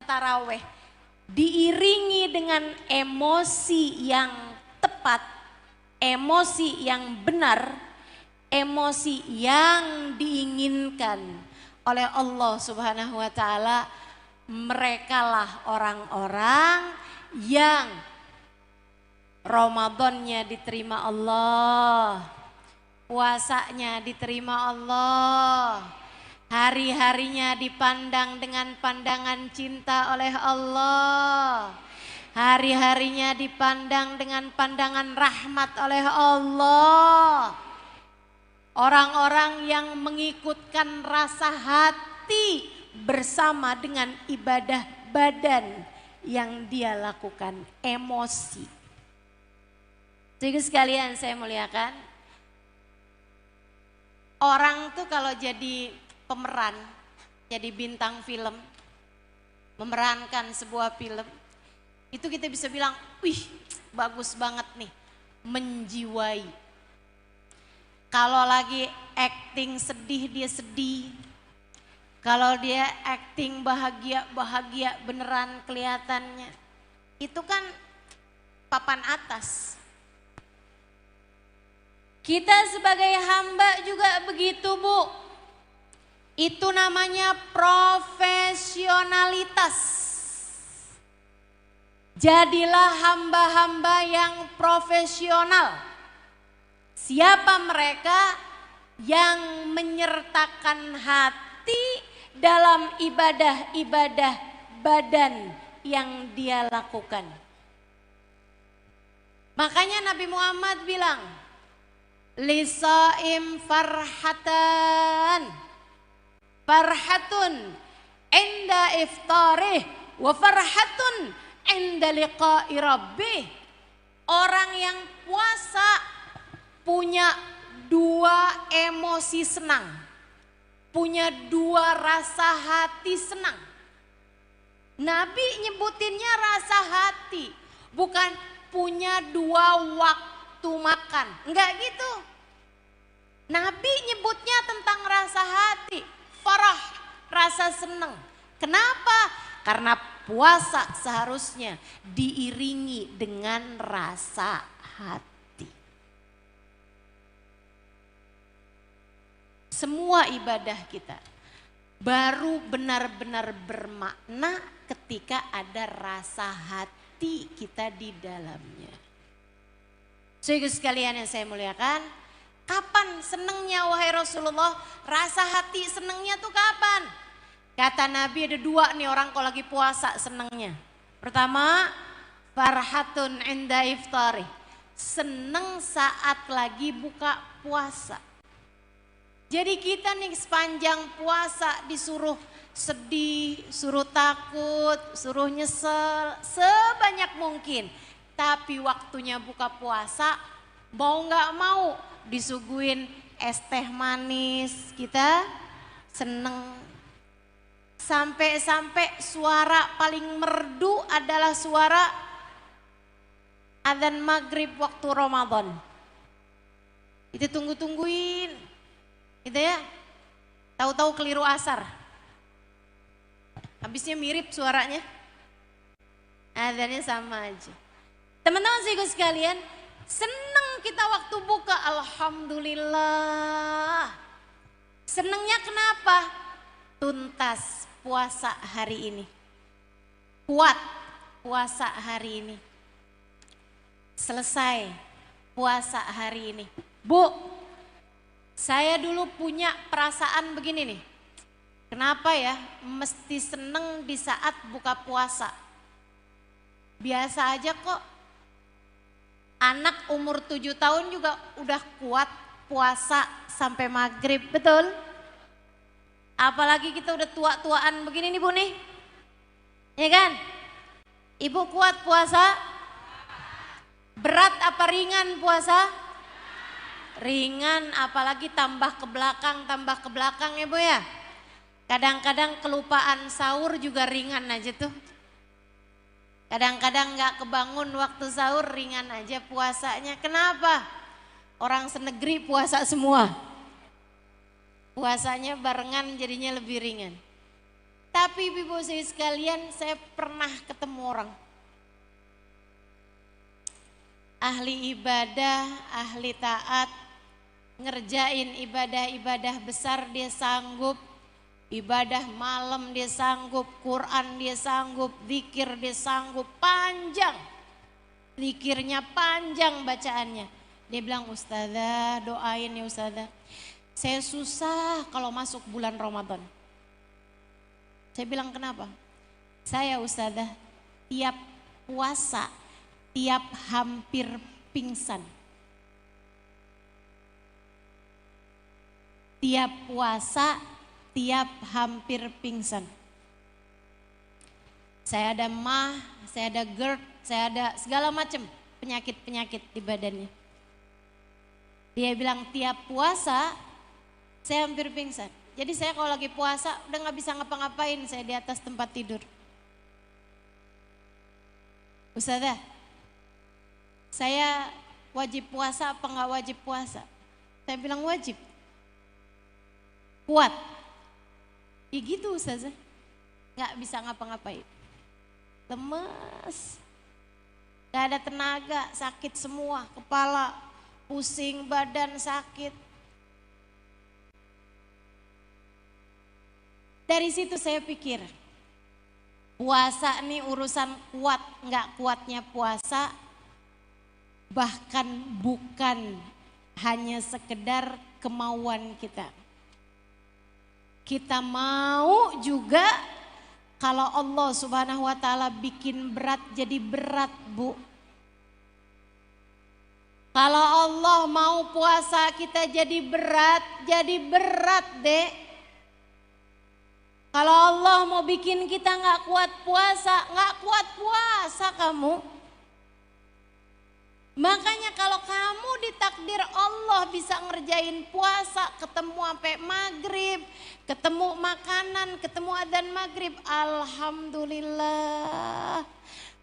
taraweh diiringi dengan emosi yang tepat, emosi yang benar, emosi yang diinginkan oleh Allah Subhanahu wa taala, merekalah orang-orang yang Ramadannya diterima Allah, puasanya diterima Allah, hari-harinya dipandang dengan pandangan cinta oleh Allah, hari-harinya dipandang dengan pandangan rahmat oleh Allah. Orang-orang yang mengikutkan rasa hati bersama dengan ibadah badan yang dia lakukan, emosi. Jadi sekalian saya muliakan, orang tuh kalau jadi pemeran, jadi bintang film, memerankan sebuah film, itu kita bisa bilang, wih bagus banget nih, menjiwai. Kalau lagi acting sedih dia sedih, kalau dia acting bahagia beneran kelihatannya, itu kan papan atas. Kita sebagai hamba juga begitu, Bu. Itu namanya profesionalitas. Jadilah hamba-hamba yang profesional. Siapa mereka? Yang menyertakan hati dalam ibadah-ibadah badan yang dia lakukan. Makanya Nabi Muhammad bilang, lisaim farhatun inda iftarih wa farhatun inda liqa'i rabbih. Orang yang puasa punya dua emosi senang, punya dua rasa hati senang. Nabi nyebutinnya rasa hati, bukan punya dua waktu makan, enggak gitu. Nabi nyebutnya tentang rasa hati, farah, rasa senang. Kenapa? Karena puasa seharusnya diiringi dengan rasa hati. Semua ibadah kita baru benar-benar bermakna ketika ada rasa hati kita di dalamnya. Saudara sekalian yang saya muliakan, kapan senengnya wahai Rasulullah? Rasa hati senengnya tuh kapan? Kata Nabi ada dua nih orang kalau lagi puasa senengnya. Pertama, farhatun inda iftari. Seneng saat lagi buka puasa. Jadi kita nih sepanjang puasa disuruh sedih, suruh takut, suruh nyesel sebanyak mungkin. Tapi waktunya buka puasa, mau gak mau disuguhin es teh manis, kita seneng. Sampai-sampai suara paling merdu adalah suara adzan maghrib waktu Ramadan. Itu tunggu-tungguin, gitu ya. Tahu-tahu keliru asar. Habisnya mirip suaranya. Adzannya sama aja. Teman-teman saudara sekalian, senang kita waktu buka, alhamdulillah. Senangnya kenapa? Tuntas puasa hari ini. Kuat puasa hari ini. Selesai puasa hari ini. Bu, saya dulu punya perasaan begini nih. Kenapa ya mesti seneng di saat buka puasa? Biasa aja kok. Anak umur 7 tahun juga udah kuat puasa sampai maghrib, betul? Apalagi kita udah tua-tuaan begini nih Bu nih. Ya kan? Ibu kuat puasa? Berat apa ringan puasa? Ringan, apalagi tambah ke belakang ya Bu ya. Kadang-kadang kelupaan sahur juga ringan aja tuh. Kadang-kadang gak kebangun waktu sahur, ringan aja puasanya. Kenapa? Orang senegeri puasa semua. Puasanya barengan jadinya lebih ringan. Tapi ibu saya sekalian, saya pernah ketemu orang ahli ibadah, ahli taat, ngerjain ibadah-ibadah besar dia sanggup, ibadah malam dia sanggup, Quran dia sanggup, zikir dia sanggup, panjang. Zikirnya panjang bacaannya. Dia bilang, "Ustazah, doain ya Ustazah. Saya susah kalau masuk bulan Ramadan." Saya bilang, "Kenapa?" "Saya Ustazah, tiap puasa, tiap hampir pingsan. Tiap puasa, tiap hampir pingsan. Saya ada mah, saya ada GERD, saya ada segala macam penyakit-penyakit di badannya." Dia bilang tiap puasa saya hampir pingsan. Jadi saya kalau lagi puasa udah gak bisa ngapa-ngapain, saya di atas tempat tidur. "Ustazah, saya wajib puasa apa gak wajib puasa?" Saya bilang wajib. "Kuat?" "Ya gitu Ustazah, gak bisa ngapa-ngapain. Lemes, gak ada tenaga, sakit semua, kepala pusing, badan sakit." Dari situ saya pikir, puasa nih urusan kuat gak kuatnya puasa, bahkan bukan hanya sekedar kemauan kita. Kita mau juga kalau Allah Subhanahu wa taala bikin berat jadi berat, Bu. Kalau Allah mau puasa kita jadi berat, Dek. Kalau Allah mau bikin kita gak kuat puasa kamu. Makanya kalau kamu ditakdir Allah bisa ngerjain puasa, ketemu sampai maghrib, ketemu makanan, ketemu adzan maghrib, alhamdulillah.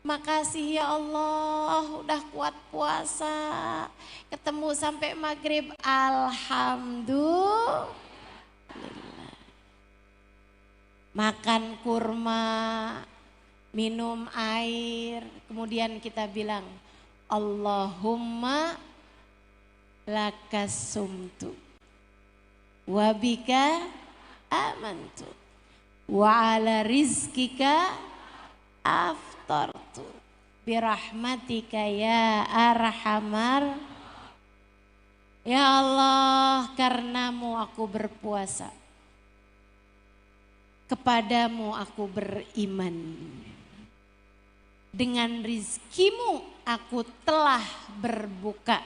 Makasih ya Allah udah kuat puasa, ketemu sampai maghrib, alhamdulillah. Makan kurma, minum air, kemudian kita bilang, Allahumma lakas sumtu wabika amantu wa ala rizkika aftartu birahmatika ya arhamar. Ya Allah, karenamu aku berpuasa, kepadamu aku beriman, dengan rizkimu aku telah berbuka.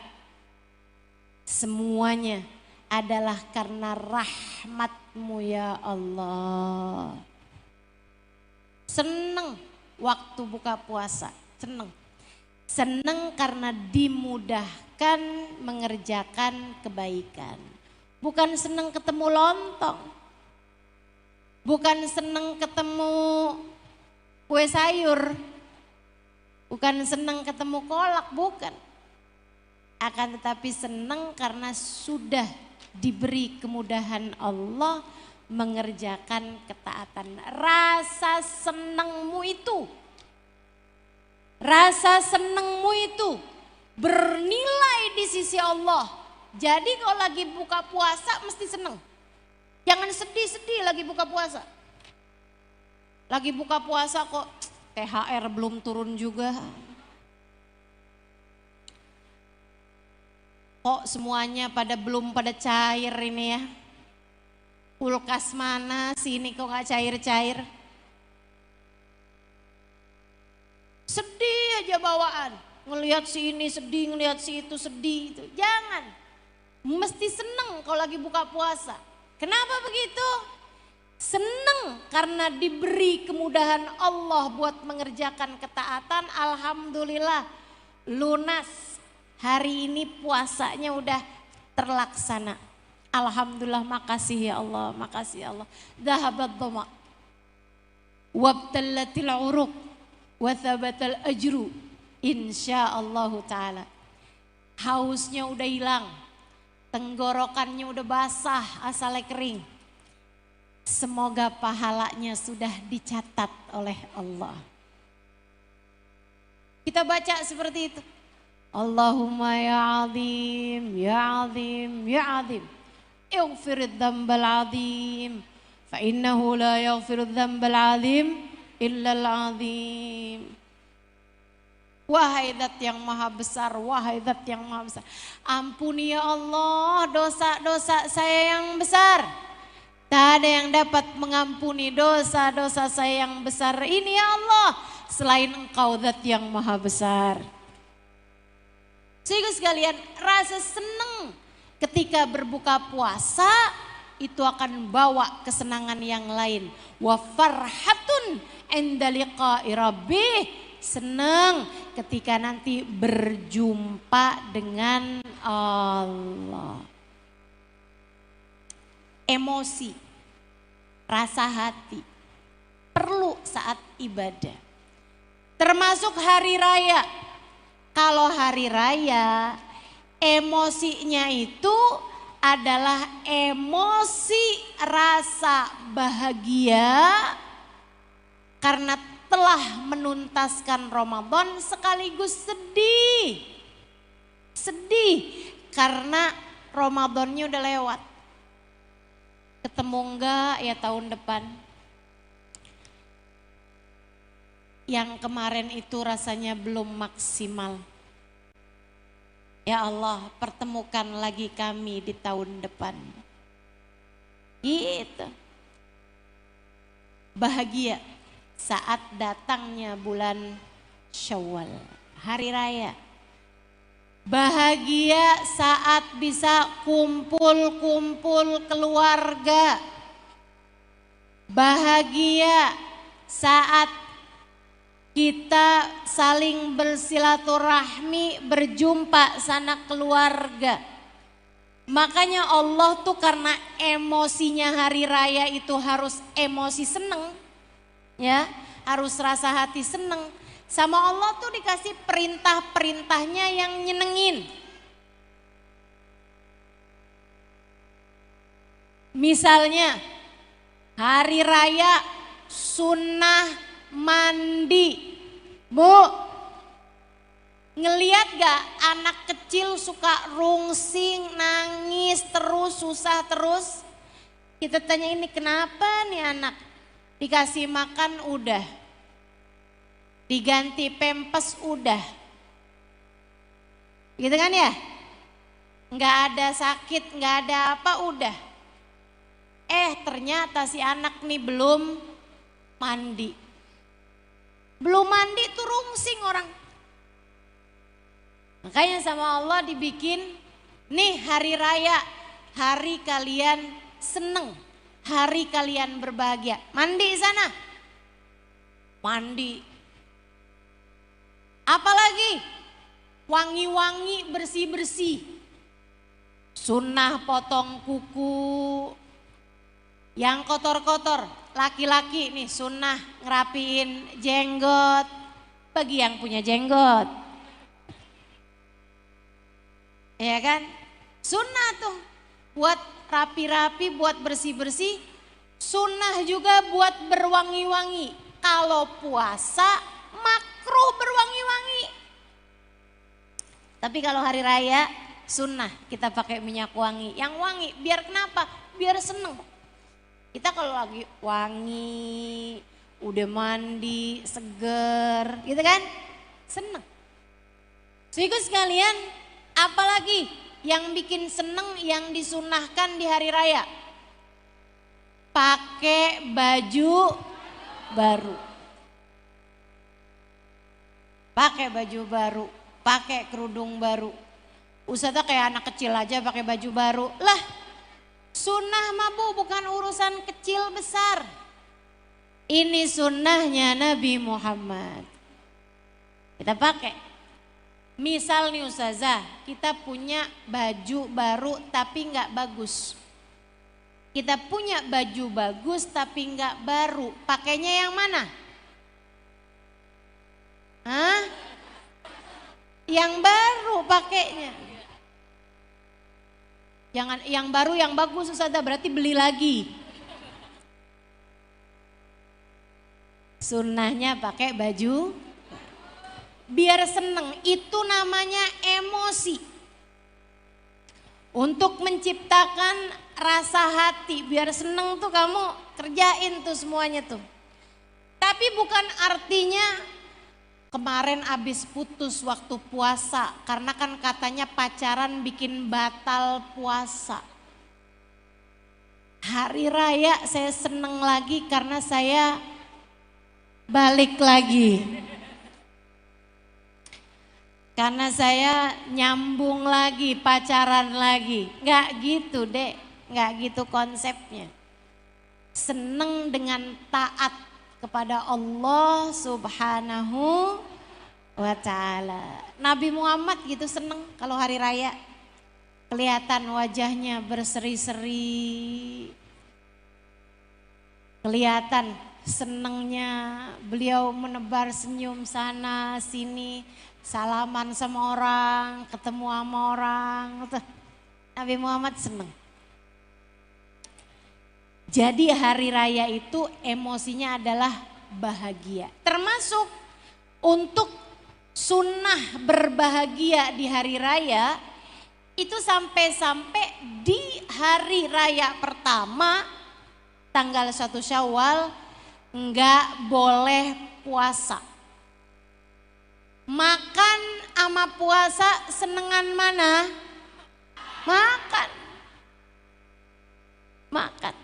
Semuanya adalah karena rahmatmu ya Allah. Seneng waktu buka puasa, seneng karena dimudahkan mengerjakan kebaikan. Bukan seneng ketemu lontong, bukan seneng ketemu kue sayur, bukan seneng ketemu kolak, bukan. Akan tetapi seneng karena sudah diberi kemudahan Allah mengerjakan ketaatan. Rasa senengmu itu bernilai di sisi Allah. Jadi kalau lagi buka puasa mesti seneng. Jangan sedih-sedih lagi buka puasa. Lagi buka puasa kok THR belum turun juga. Kok semuanya belum pada cair ini ya. Kulkas mana sini kok gak cair-cair. Sedih aja bawaan. Ngelihat si ini sedih, ngelihat si itu sedih. Jangan. Mesti seneng kalau lagi buka puasa. Kenapa begitu? Seneng karena diberi kemudahan Allah buat mengerjakan ketaatan. Alhamdulillah lunas. Hari ini puasanya udah terlaksana. Alhamdulillah, makasih ya Allah, makasih ya Allah. Dhahabat dhama wabtallatil uruq wa thabatal ajru insyaallah taala. Hausnya udah hilang. Tenggorokannya udah basah, asalnya kering. semoga pahalanya sudah dicatat oleh Allah. Kita baca seperti itu. Allahumma ya azim, ya azim, ya azim. Ighfirid dzambal azim. Fa innahu la yaghfirudz dzambal azim illa al-azim. Wahai Zat yang maha besar, wahai Zat yang maha besar. Ampuni ya Allah dosa-dosa saya yang besar. Tak ada yang dapat mengampuni dosa-dosa saya yang besar ini ya Allah. Selain Engkau Zat yang maha besar. Sehingga sekalian rasa senang ketika berbuka puasa itu akan bawa kesenangan yang lain. Wa farhatun inda liqa'i rabbih. Senang ketika nanti berjumpa dengan Allah. Emosi, rasa hati perlu saat ibadah. Termasuk hari raya. Kalau hari raya emosinya itu adalah emosi rasa bahagia karena telah menuntaskan Ramadan sekaligus sedih. Sedih karena Ramadannya udah lewat. Ketemu enggak ya tahun depan? Yang kemarin itu rasanya belum maksimal. Ya Allah, pertemukan lagi kami di tahun depan. Gitu. Bahagia saat datangnya bulan Syawal, hari raya. Bahagia saat bisa kumpul-kumpul keluarga. Bahagia saat kita saling bersilaturahmi, berjumpa sanak keluarga. Makanya Allah tuh karena emosinya hari raya itu harus emosi seneng. Ya, harus rasa hati seneng. Sama Allah tuh dikasih perintah-perintahnya yang nyenengin. Misalnya hari raya sunnah mandi. Bu, ngeliat gak anak kecil suka rungsing, nangis terus, susah terus? Kita tanya ini kenapa nih anak? Dikasih makan udah, diganti pempes udah, gitu kan ya? Nggak ada sakit, nggak ada apa udah. Ternyata si anak nih belum mandi. Belum mandi tuh rungsing orang. Makanya sama Allah dibikin nih hari raya, hari kalian seneng. Hari kalian berbahagia. Mandi sana. Mandi. Apalagi wangi-wangi, bersih-bersih. Sunnah potong kuku. Yang kotor-kotor. Laki-laki nih sunnah ngerapiin jenggot. Bagi yang punya jenggot. Ya kan? Sunnah tuh buat rapi-rapi, buat bersih-bersih, sunnah juga buat berwangi-wangi. Kalau puasa makruh berwangi-wangi. Tapi kalau hari raya sunnah kita pakai minyak wangi. Yang wangi biar kenapa? Biar seneng. Kita kalau lagi wangi, udah mandi, seger, gitu kan? Seneng. Sehingga sekalian, apalagi yang bikin seneng yang disunahkan di hari raya? Pakai baju baru. Pakai baju baru, pakai kerudung baru. Ustazah kayak anak kecil aja pakai baju baru. Lah, sunnah mah Bu bukan urusan kecil besar. Ini sunnahnya Nabi Muhammad. Kita pakai. Misal nih Ustazah, kita punya baju baru tapi nggak bagus. Kita punya baju bagus tapi nggak baru. Pakainya yang mana? Hah? Yang baru pakainya. Jangan yang baru yang bagus Ustazah, berarti beli lagi. Sunnahnya pakai baju biar seneng, itu namanya emosi. Untuk menciptakan rasa hati, biar seneng tuh kamu kerjain tuh semuanya tuh. Tapi bukan artinya kemarin abis putus waktu puasa, karena kan katanya pacaran bikin batal puasa. Hari raya saya seneng lagi karena saya balik lagi. Karena saya nyambung lagi, pacaran lagi. Nggak gitu dek, nggak gitu konsepnya. Seneng dengan taat kepada Allah Subhanahu wa ta'ala. Nabi Muhammad gitu seneng kalau hari raya. Kelihatan wajahnya berseri-seri. Kelihatan senengnya beliau menebar senyum sana sini. Salaman sama orang, ketemu sama orang. Nabi Muhammad seneng. Jadi hari raya itu emosinya adalah bahagia. Termasuk untuk sunnah berbahagia di hari raya. Itu sampai-sampai di hari raya pertama tanggal 1 Syawal enggak boleh puasa. Makan sama puasa senengan mana? Makan. Makan.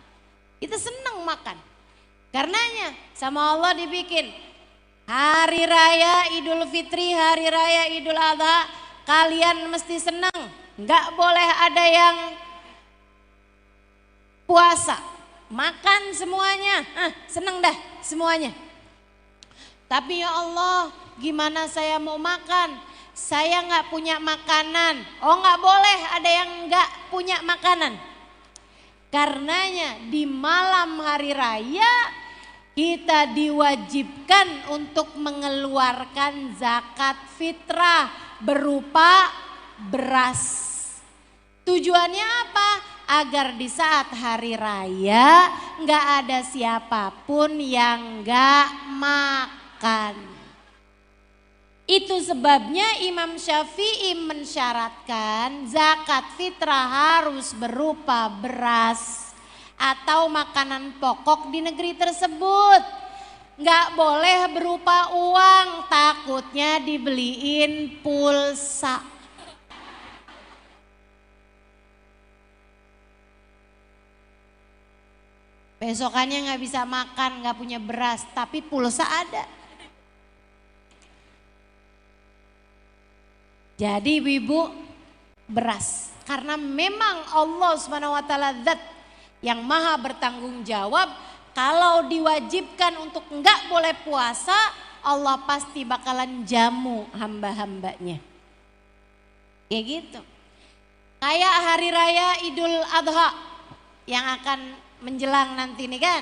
Itu seneng makan. Karenanya sama Allah dibikin hari raya Idul Fitri, hari raya Idul Adha, kalian mesti seneng. Enggak boleh ada yang puasa. Makan semuanya. Seneng dah semuanya. Tapi ya Allah, gimana saya mau makan? Saya nggak punya makanan. Oh nggak boleh ada yang nggak punya makanan. Karenanya di malam hari raya kita diwajibkan untuk mengeluarkan zakat fitrah berupa beras. Tujuannya apa? Agar di saat hari raya nggak ada siapapun yang nggak makan. Itu sebabnya Imam Syafi'i mensyaratkan zakat fitrah harus berupa beras atau makanan pokok di negeri tersebut. Nggak boleh berupa uang, takutnya dibeliin pulsa. Besokannya nggak bisa makan, nggak punya beras, tapi pulsa ada. Jadi ibu beras, karena memang Allah SWT zat yang maha bertanggung jawab. Kalau diwajibkan untuk nggak boleh puasa, Allah pasti bakalan jamu hamba-hambanya. Kayak gitu. Kayak hari raya Idul Adha yang akan menjelang nanti nih kan.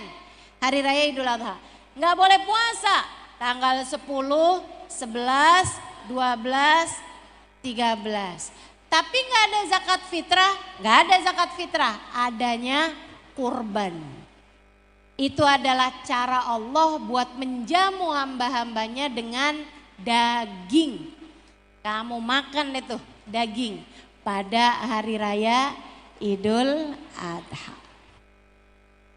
Hari raya Idul Adha. Nggak boleh puasa tanggal 10, 11, 12, 13. Tapi nggak ada zakat fitrah, nggak ada zakat fitrah, adanya kurban. Itu adalah cara Allah buat menjamu hamba-hambanya dengan daging. Kamu makan itu daging pada hari raya Idul Adha.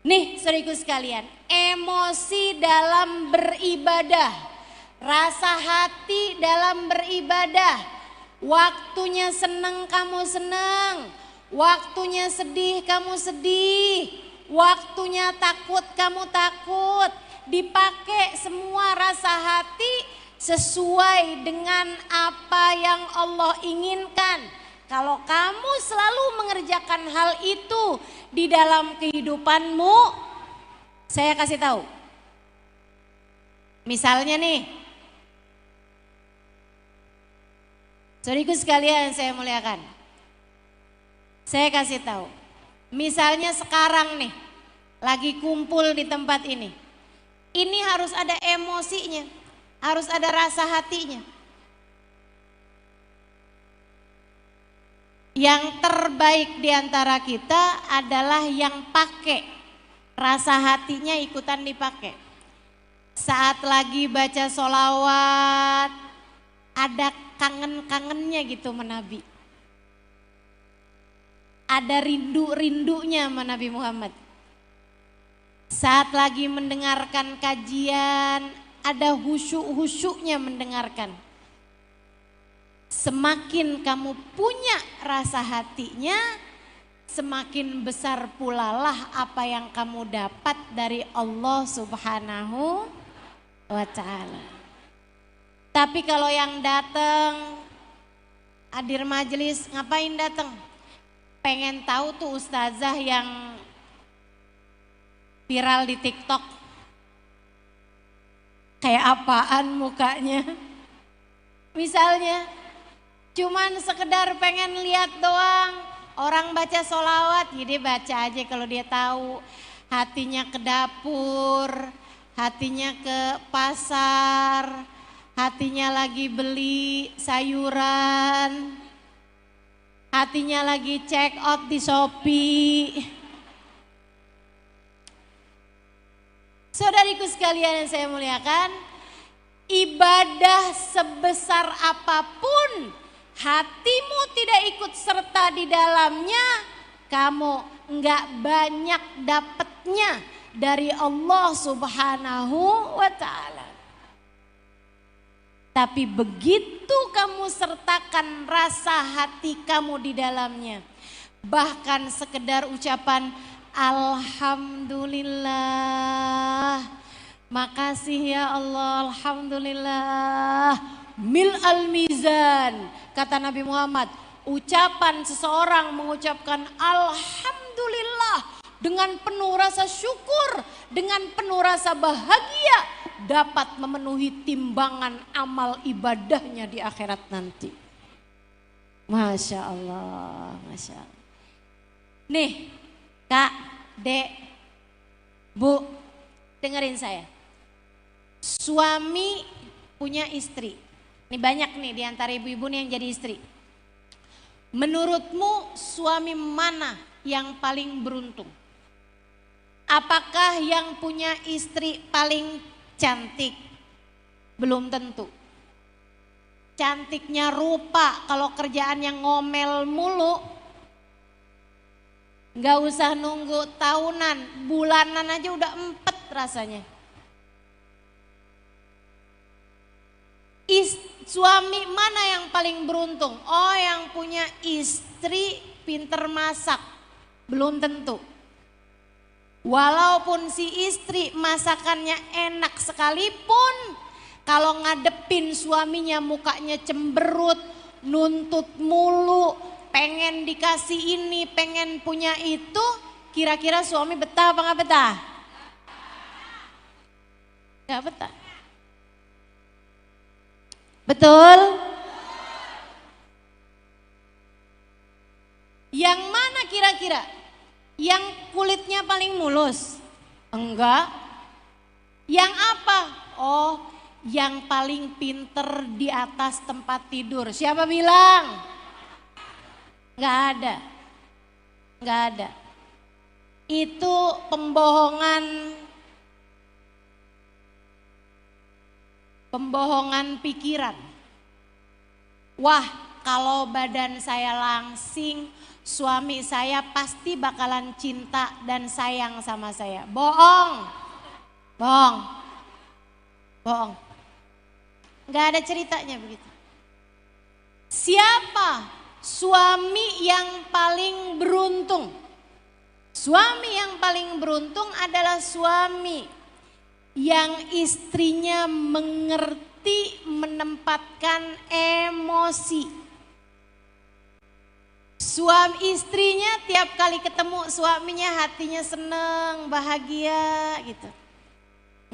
Nih saudaraku sekalian, emosi dalam beribadah, rasa hati dalam beribadah. Waktunya senang kamu senang, waktunya sedih kamu sedih, waktunya takut kamu takut. Dipakai semua rasa hati sesuai dengan apa yang Allah inginkan. Kalau kamu selalu mengerjakan hal itu di dalam kehidupanmu, saya kasih tahu. Misalnya nih, saudaraku sekalian saya muliakan. Saya kasih tahu. Misalnya sekarang nih, lagi kumpul di tempat ini. Ini harus ada emosinya, harus ada rasa hatinya. Yang terbaik di antara kita adalah yang pakai rasa hatinya ikutan dipakai. saat lagi baca sholawat ada kangen-kangennya gitu sama Nabi. Ada rindu-rindunya sama Nabi Muhammad. Saat lagi mendengarkan kajian ada khusyuk-khusyuknya mendengarkan. Semakin kamu punya rasa hatinya, semakin besar pula lah apa yang kamu dapat dari Allah Subhanahu wa Ta'ala. Tapi kalau yang datang hadir majelis, ngapain datang? Pengen tahu tuh ustazah yang viral di TikTok. Kayak apaan mukanya? Misalnya cuman sekedar pengen lihat doang orang baca sholawat, jadi baca aja kalau dia tahu. Hatinya ke dapur, hatinya ke pasar, hatinya lagi beli sayuran, hatinya lagi check out di Shopee. Saudariku sekalian yang saya muliakan, ibadah sebesar apapun hatimu tidak ikut serta di dalamnya, kamu enggak banyak dapatnya dari Allah Subhanahu wa Ta'ala. Tapi begitu kamu sertakan rasa hati kamu di dalamnya, bahkan sekedar ucapan Alhamdulillah, makasih ya Allah, Alhamdulillah, mil al-mizan. Kata Nabi Muhammad, ucapan seseorang mengucapkan Alhamdulillah dengan penuh rasa syukur, dengan penuh rasa bahagia, dapat memenuhi timbangan amal ibadahnya di akhirat nanti. Masya Allah, Masya Allah. Nih Kak, Dek, Bu, dengerin saya. Suami punya istri. Ini banyak nih di antara ibu-ibu nih yang jadi istri. Menurutmu suami mana yang paling beruntung? Apakah yang punya istri paling cantik? Belum tentu. Cantiknya rupa, kalau kerjaan yang ngomel mulu, nggak usah nunggu tahunan, bulanan aja udah empet rasanya. Suami mana yang paling beruntung? Oh, yang punya istri pinter masak. Belum tentu. Walaupun si istri masakannya enak sekalipun, kalau ngadepin suaminya mukanya cemberut, nuntut mulu, pengen dikasih ini, pengen punya itu, kira-kira suami betah apa gak betah? Gak betah. Betul? Yang mana kira-kira? Yang kulitnya paling mulus? Enggak. Yang apa? Oh, yang paling pinter di atas tempat tidur. Siapa bilang? Enggak ada. Enggak ada. Itu pembohongan pikiran. Wah, kalau badan saya langsing, suami saya pasti bakalan cinta dan sayang sama saya. Bohong. Bohong. Bohong. Enggak ada ceritanya begitu. Siapa suami yang paling beruntung? Suami yang paling beruntung adalah suami yang istrinya mengerti menempatkan emosi. Suami istrinya tiap kali ketemu suaminya hatinya seneng, bahagia gitu.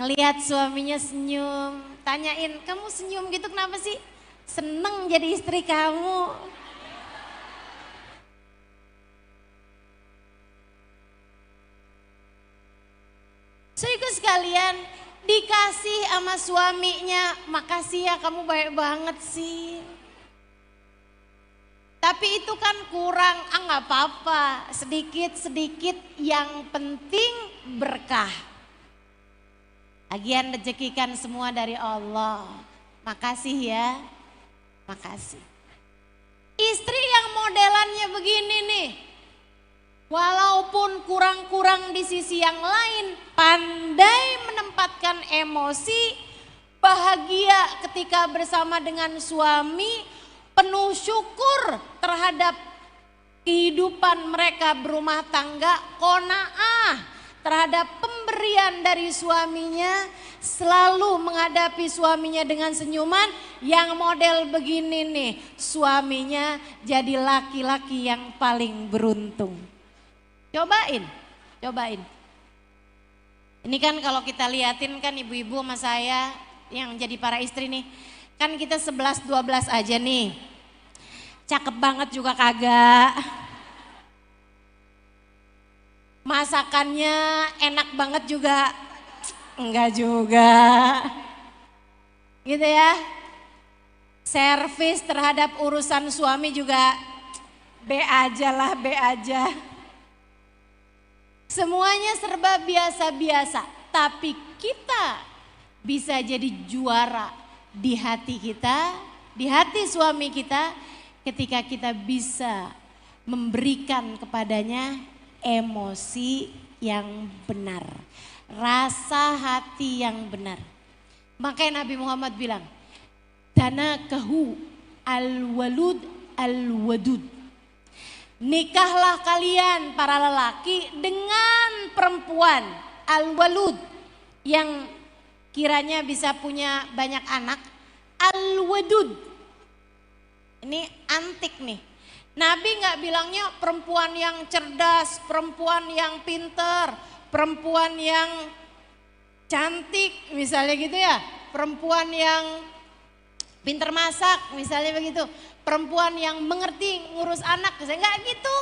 Ngelihat suaminya senyum, tanyain, kamu senyum gitu kenapa sih? Seneng jadi istri kamu. Saudara sekalian, dikasih sama suaminya, makasih ya kamu baik banget sih. Tapi itu kan kurang, nggak apa-apa, sedikit-sedikit yang penting berkah. Lagian rezeki kan semua dari Allah. Makasih ya, makasih. Istri yang modelannya begini nih, walaupun kurang-kurang di sisi yang lain, pandai menempatkan emosi, bahagia ketika bersama dengan suami, penuh syukur terhadap kehidupan mereka berumah tangga, qanaah terhadap pemberian dari suaminya, selalu menghadapi suaminya dengan senyuman. Yang model begini nih, suaminya jadi laki-laki yang paling beruntung. Cobain. Ini kan kalau kita liatin kan ibu-ibu sama saya yang jadi para istri nih, kan kita 11-12 aja nih. Cakep banget juga kagak. Masakannya enak banget juga, enggak juga. Gitu ya. Servis terhadap urusan suami juga B aja lah, B aja. Semuanya serba biasa-biasa, tapi kita bisa jadi juara di hati kita, di hati suami kita ketika kita bisa memberikan kepadanya emosi yang benar, rasa hati yang benar. Makanya Nabi Muhammad bilang, tanakahu al-walud al-wadud. Nikahlah kalian para lelaki dengan perempuan al-walud yang kiranya bisa punya banyak anak, al-wadud. Ini antik nih. Nabi nggak bilangnya perempuan yang cerdas, perempuan yang pinter, perempuan yang cantik misalnya gitu ya, perempuan yang pinter masak misalnya begitu, perempuan yang mengerti ngurus anak, saya nggak gitu.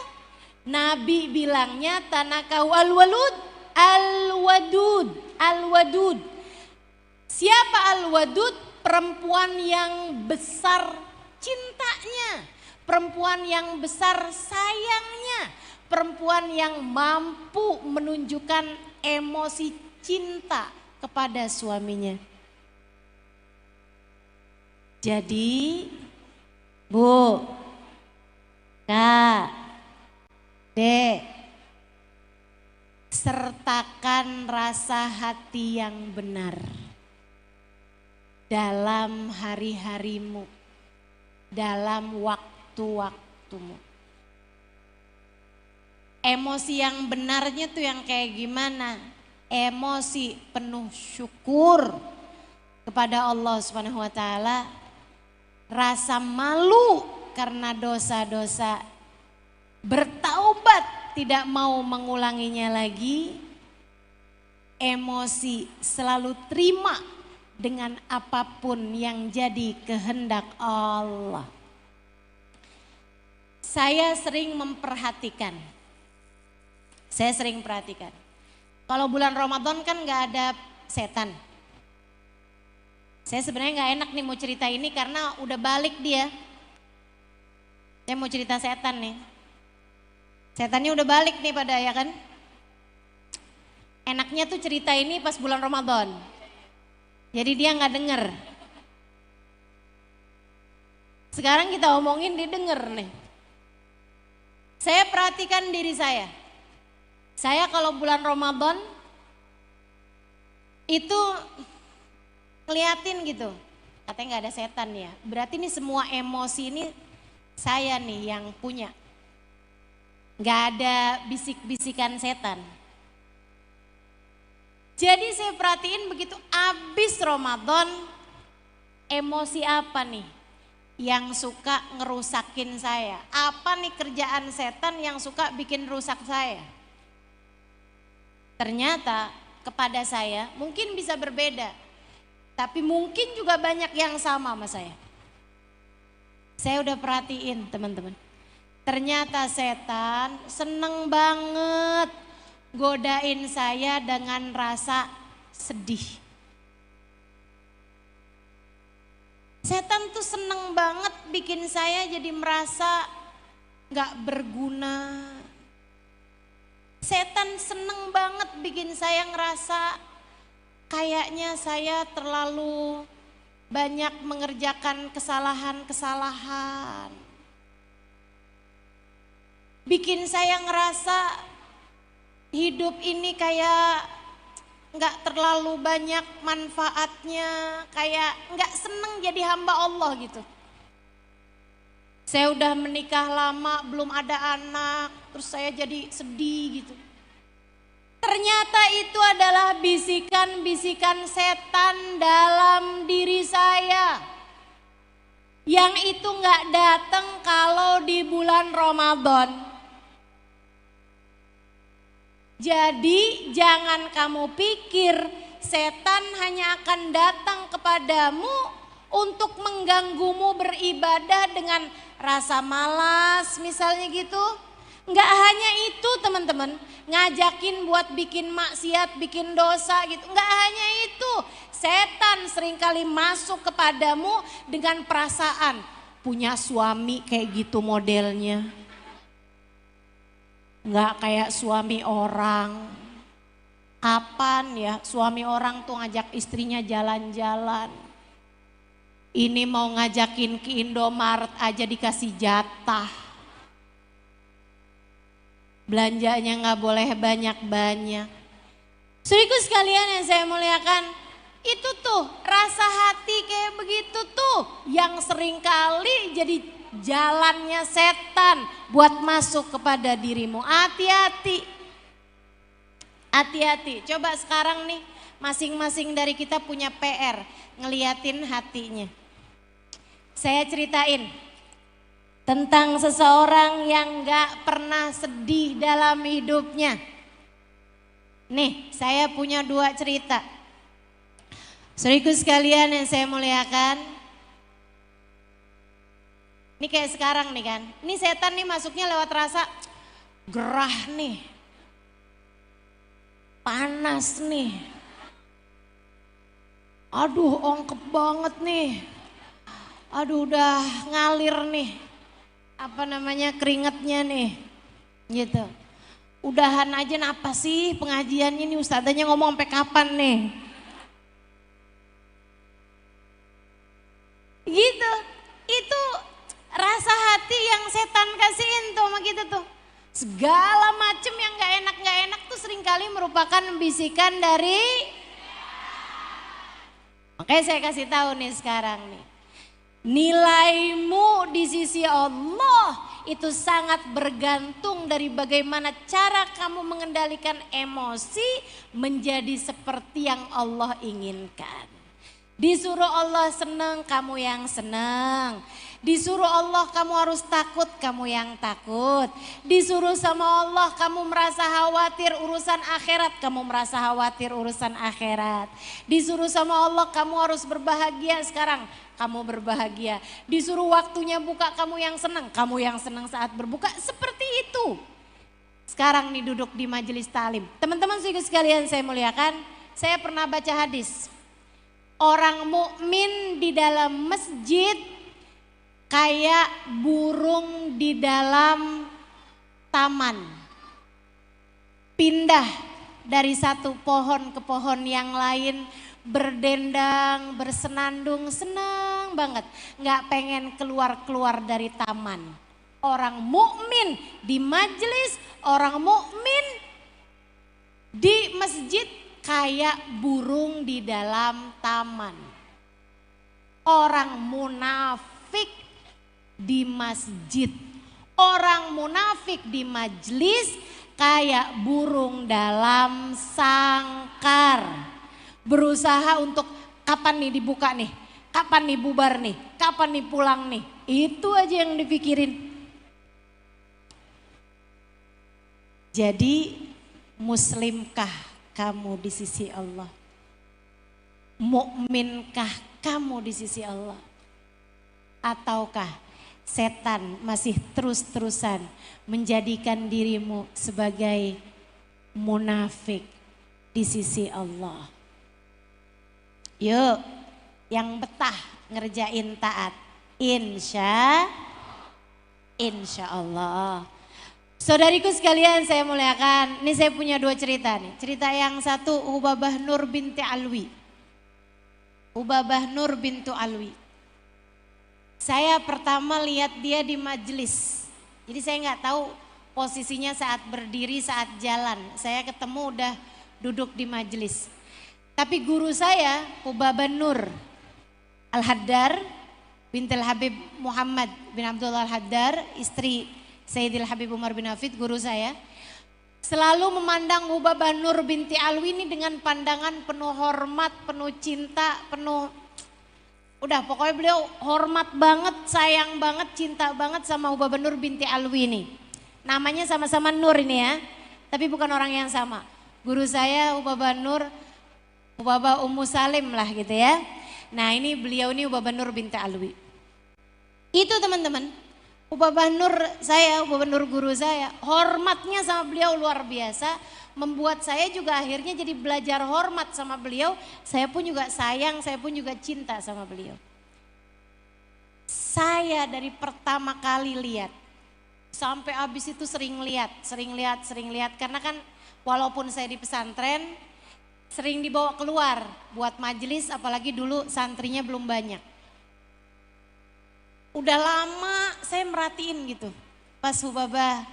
Nabi bilangnya tanakahu al-walud al-wadud, al-wadud. Siapa al-wadud? Perempuan yang besar cintanya. Perempuan yang besar sayangnya, perempuan yang mampu menunjukkan emosi cinta kepada suaminya. Jadi, Bu, Kak, Dek, sertakan rasa hati yang benar dalam hari-harimu, dalam waktu-waktumu. Emosi yang benarnya tuh yang kayak gimana? Emosi penuh syukur kepada Allah Subhanahu wa taala, rasa malu karena dosa-dosa, bertaubat tidak mau mengulanginya lagi, emosi selalu terima dengan apapun yang jadi kehendak Allah. Saya sering memperhatikan, kalau bulan Ramadan kan gak ada setan. Saya sebenarnya gak enak nih mau cerita ini karena udah balik dia. Saya mau cerita setan nih. Setannya udah balik nih pada ya kan. Enaknya tuh cerita ini pas bulan Ramadan. Jadi dia gak denger. Sekarang kita omongin dia denger nih. Saya perhatikan diri saya. Saya kalau bulan Ramadan itu ngeliatin gitu, katanya nggak ada setan ya. Berarti ini semua emosi ini saya nih yang punya. Nggak ada bisik-bisikan setan. Jadi saya perhatiin begitu abis Ramadan, emosi apa nih yang suka ngerusakin saya? Apa nih kerjaan setan yang suka bikin rusak saya? Ternyata kepada saya mungkin bisa berbeda, tapi mungkin juga banyak yang sama sama saya. Saya udah perhatiin teman-teman. Ternyata setan seneng banget godain saya dengan rasa sedih. Setan tuh seneng banget bikin saya jadi merasa gak berguna. Setan seneng banget bikin saya ngerasa kayaknya saya terlalu banyak mengerjakan kesalahan-kesalahan. Bikin saya ngerasa hidup ini kayak gak terlalu banyak manfaatnya, kayak gak seneng jadi hamba Allah gitu. Saya udah menikah lama, belum ada anak, terus saya jadi sedih gitu. Ternyata itu adalah bisikan-bisikan setan dalam diri saya. Yang itu gak datang kalau di bulan Ramadan. Jadi jangan kamu pikir setan hanya akan datang kepadamu untuk mengganggumu beribadah dengan rasa malas misalnya gitu. Enggak hanya itu teman-teman, ngajakin buat bikin maksiat, bikin dosa gitu. Enggak hanya itu, setan seringkali masuk kepadamu dengan perasaan punya suami kayak gitu modelnya. Enggak kayak suami orang. Kapan ya suami orang tuh ngajak istrinya jalan-jalan. Ini mau ngajakin ke Indomaret aja dikasih jatah. Belanjanya gak boleh banyak-banyak. Saudaraku sekalian yang saya muliakan, itu tuh rasa hati kayak begitu tuh yang seringkali jadi jalannya setan buat masuk kepada dirimu. Hati-hati. Hati-hati. Coba sekarang nih masing-masing dari kita punya PR ngeliatin hatinya. Saya ceritain tentang seseorang yang gak pernah sedih dalam hidupnya. Nih saya punya 2 cerita. Saudaraku sekalian yang saya muliakan, ini kayak sekarang nih kan, ini setan nih masuknya lewat rasa gerah nih, panas nih, aduh ongkep banget nih, aduh udah ngalir nih, keringetnya nih, gitu. Udahan aja apa sih pengajiannya nih, ustadzanya ngomong sampai kapan nih. Gitu, itu rasa hati yang setan kasihin tuh sama kita tuh. Segala macem yang gak enak tuh seringkali merupakan bisikan dari. Oke, saya kasih tahu nih sekarang nih. Nilaimu di sisi Allah itu sangat bergantung dari bagaimana cara kamu mengendalikan emosi menjadi seperti yang Allah inginkan. Disuruh Allah senang, kamu yang senang. Disuruh Allah kamu harus takut, kamu yang takut. Disuruh sama Allah kamu merasa khawatir urusan akhirat, kamu merasa khawatir urusan akhirat. Disuruh sama Allah kamu harus berbahagia sekarang, kamu berbahagia. Disuruh waktunya buka, kamu yang senang saat berbuka. Seperti itu. Sekarang nih duduk di majelis talim. Teman-teman sekalian saya muliakan, saya pernah baca hadis. Orang mukmin di dalam masjid kayak burung di dalam taman. Pindah dari satu pohon ke pohon yang lain, berdendang, bersenandung, senang banget. Gak pengen keluar-keluar dari taman. Orang mukmin di majelis, orang mukmin di masjid kayak burung di dalam taman. Orang munafik di masjid, orang munafik di majelis kayak burung dalam sangkar. Berusaha untuk kapan nih dibuka nih, kapan nih bubar nih, kapan nih pulang nih. Itu aja yang dipikirin. Jadi muslimkah kamu di sisi Allah? Mukminkah kamu di sisi Allah? Ataukah setan masih terus-terusan menjadikan dirimu sebagai munafik di sisi Allah? Yuk, yang betah ngerjain taat, insya Allah. Saudariku sekalian saya muliakan, ini saya punya dua cerita nih. Cerita yang satu Hubabah Nur binti Alwi. Hubabah Nur bintu Alwi. Saya pertama lihat dia di majelis. Jadi saya nggak tahu posisinya saat berdiri, saat jalan. Saya ketemu udah duduk di majelis. Tapi guru saya Hubabah Nur Al-Haddar bintil Habib Muhammad bin Abdullah Al-Haddar, istri Sayyidil Habib Umar bin Hafid, guru saya, selalu memandang Hubabah Nur binti Alwi ini dengan pandangan penuh hormat, penuh cinta, penuh, udah pokoknya beliau hormat banget, sayang banget, cinta banget sama Hubabah Nur binti Alwi ini. Namanya sama-sama Nur ini ya, tapi bukan orang yang sama. Guru saya Hubabah Nur, Hubabah Ummu Salim lah gitu ya. Nah ini beliau ini Hubabah Nur binti Alwi. Itu teman-teman. Hubabah Nur saya, Hubabah Nur guru saya, hormatnya sama beliau luar biasa, membuat saya juga akhirnya jadi belajar hormat sama beliau. Saya pun juga sayang, saya pun juga cinta sama beliau. Saya dari pertama kali lihat, sampai habis itu sering lihat, karena kan walaupun saya di pesantren, sering dibawa keluar buat majelis, apalagi dulu santrinya belum banyak. Udah lama saya merhatiin gitu, pas Hubabah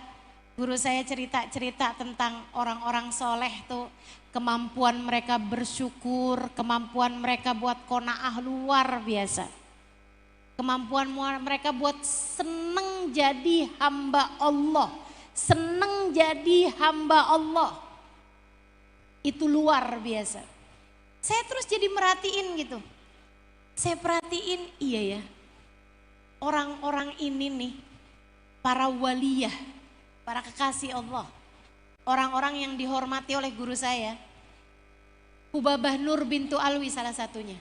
guru saya cerita-cerita tentang orang-orang soleh tuh, kemampuan mereka bersyukur, kemampuan mereka buat qanaah luar biasa. Kemampuan mereka buat seneng jadi hamba Allah, seneng jadi hamba Allah. Itu luar biasa. Saya terus jadi merhatiin gitu, saya perhatiin iya ya. Orang-orang ini nih, para waliyah, para kekasih Allah, orang-orang yang dihormati oleh guru saya, Hubabah Nur bintu Alwi salah satunya.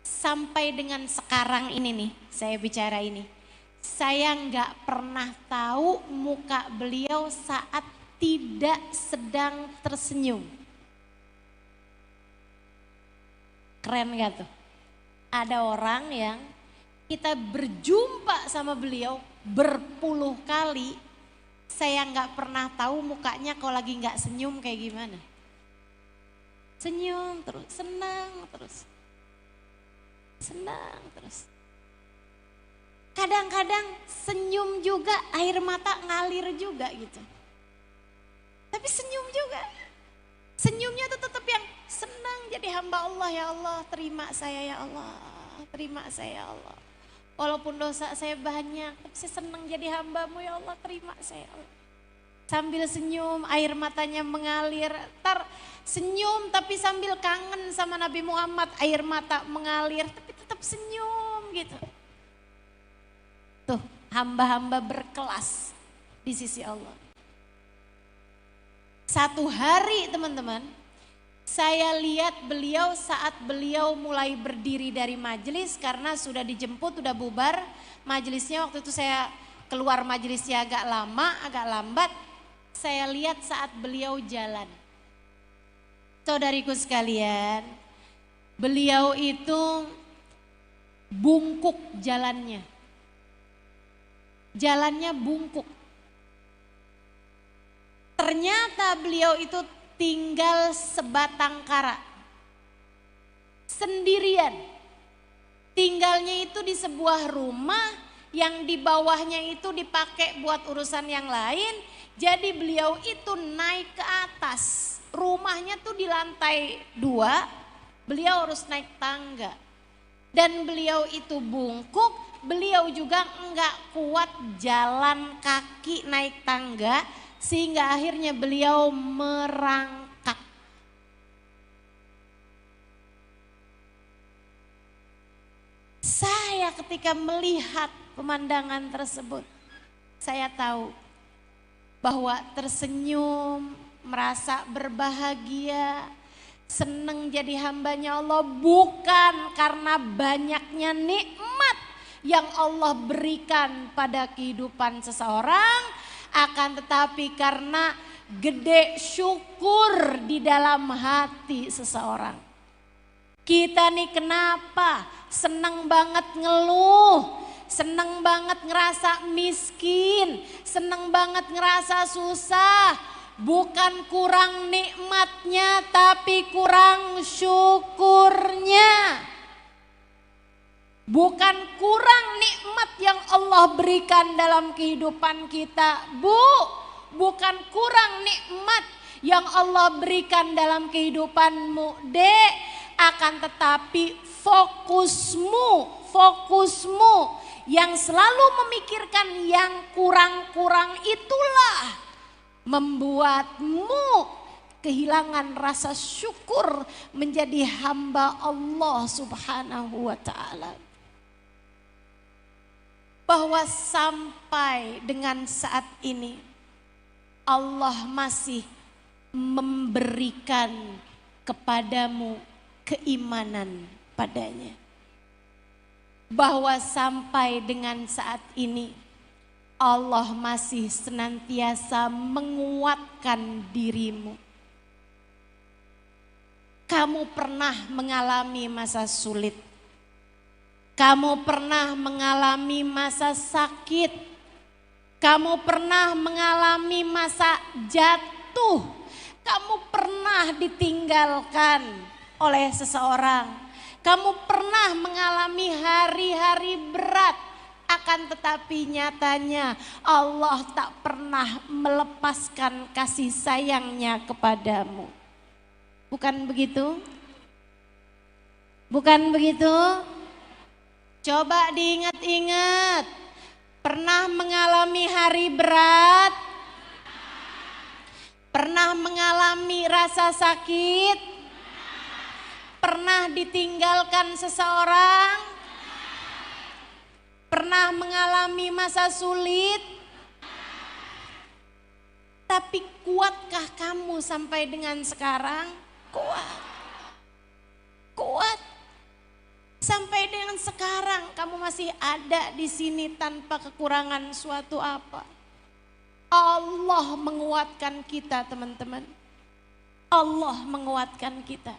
Sampai dengan sekarang ini nih, saya bicara ini, saya nggak pernah tahu muka beliau saat tidak sedang tersenyum. Keren gak tuh? Ada orang yang kita berjumpa sama beliau berpuluh kali, saya nggak pernah tahu mukanya kalau lagi nggak senyum kayak gimana. Senyum terus, senang terus. Senang terus. Kadang-kadang senyum juga, air mata ngalir juga gitu. Tapi senyum juga. Senyumnya tuh tetap yang senang jadi hamba Allah, ya Allah terima saya ya Allah, terima saya ya Allah. Walaupun dosa saya banyak, tapi saya senang jadi hambamu ya Allah, terima saya ya Allah. Sambil senyum, air matanya mengalir. Ntar senyum tapi sambil kangen sama Nabi Muhammad, air mata mengalir tapi tetap senyum gitu. Tuh hamba-hamba berkelas di sisi Allah. Satu hari teman-teman, saya lihat beliau saat beliau mulai berdiri dari majelis karena sudah dijemput, sudah bubar majelisnya. Waktu itu saya keluar majelisnya agak lama, agak lambat. Saya lihat saat beliau jalan. Saudariku sekalian, beliau itu bungkuk jalannya. Jalannya bungkuk. Ternyata beliau itu tinggal sebatang kara, sendirian. Tinggalnya itu di sebuah rumah yang di bawahnya itu dipakai buat urusan yang lain. Jadi beliau itu naik ke atas, rumahnya tuh di lantai 2, beliau harus naik tangga. Dan beliau itu bungkuk, beliau juga enggak kuat jalan kaki naik tangga. Sehingga akhirnya beliau merangkak. Saya ketika melihat pemandangan tersebut, saya tahu bahwa tersenyum, merasa berbahagia, senang jadi hambanya Allah bukan karena banyaknya nikmat yang Allah berikan pada kehidupan seseorang, akan tetapi karena gede syukur di dalam hati seseorang. Kita nih kenapa senang banget ngeluh, seneng banget ngerasa miskin, seneng banget ngerasa susah. Bukan kurang nikmatnya tapi kurang syukurnya. Bukan kurang nikmat yang Allah berikan dalam kehidupan kita, bukan kurang nikmat yang Allah berikan dalam kehidupanmu, Dek. Akan tetapi fokusmu yang selalu memikirkan yang kurang-kurang itulah membuatmu kehilangan rasa syukur menjadi hamba Allah Subhanahu wa ta'ala. Bahwa sampai dengan saat ini Allah masih memberikan kepadamu keimanan padanya. Bahwa sampai dengan saat ini Allah masih senantiasa menguatkan dirimu. Kamu pernah mengalami masa sulit. Kamu pernah mengalami masa sakit. Kamu pernah mengalami masa jatuh. Kamu pernah ditinggalkan oleh seseorang. Kamu pernah mengalami hari-hari berat. Akan tetapi nyatanya Allah tak pernah melepaskan kasih sayangnya kepadamu. Bukan begitu? Bukan begitu? Coba diingat-ingat. Pernah mengalami hari berat? Pernah mengalami rasa sakit? Pernah ditinggalkan seseorang? Pernah mengalami masa sulit? Tapi kuatkah kamu sampai dengan sekarang? Kuat. Sampai dengan sekarang kamu masih ada di sini tanpa kekurangan suatu apa. Allah menguatkan kita, teman-teman. Allah menguatkan kita.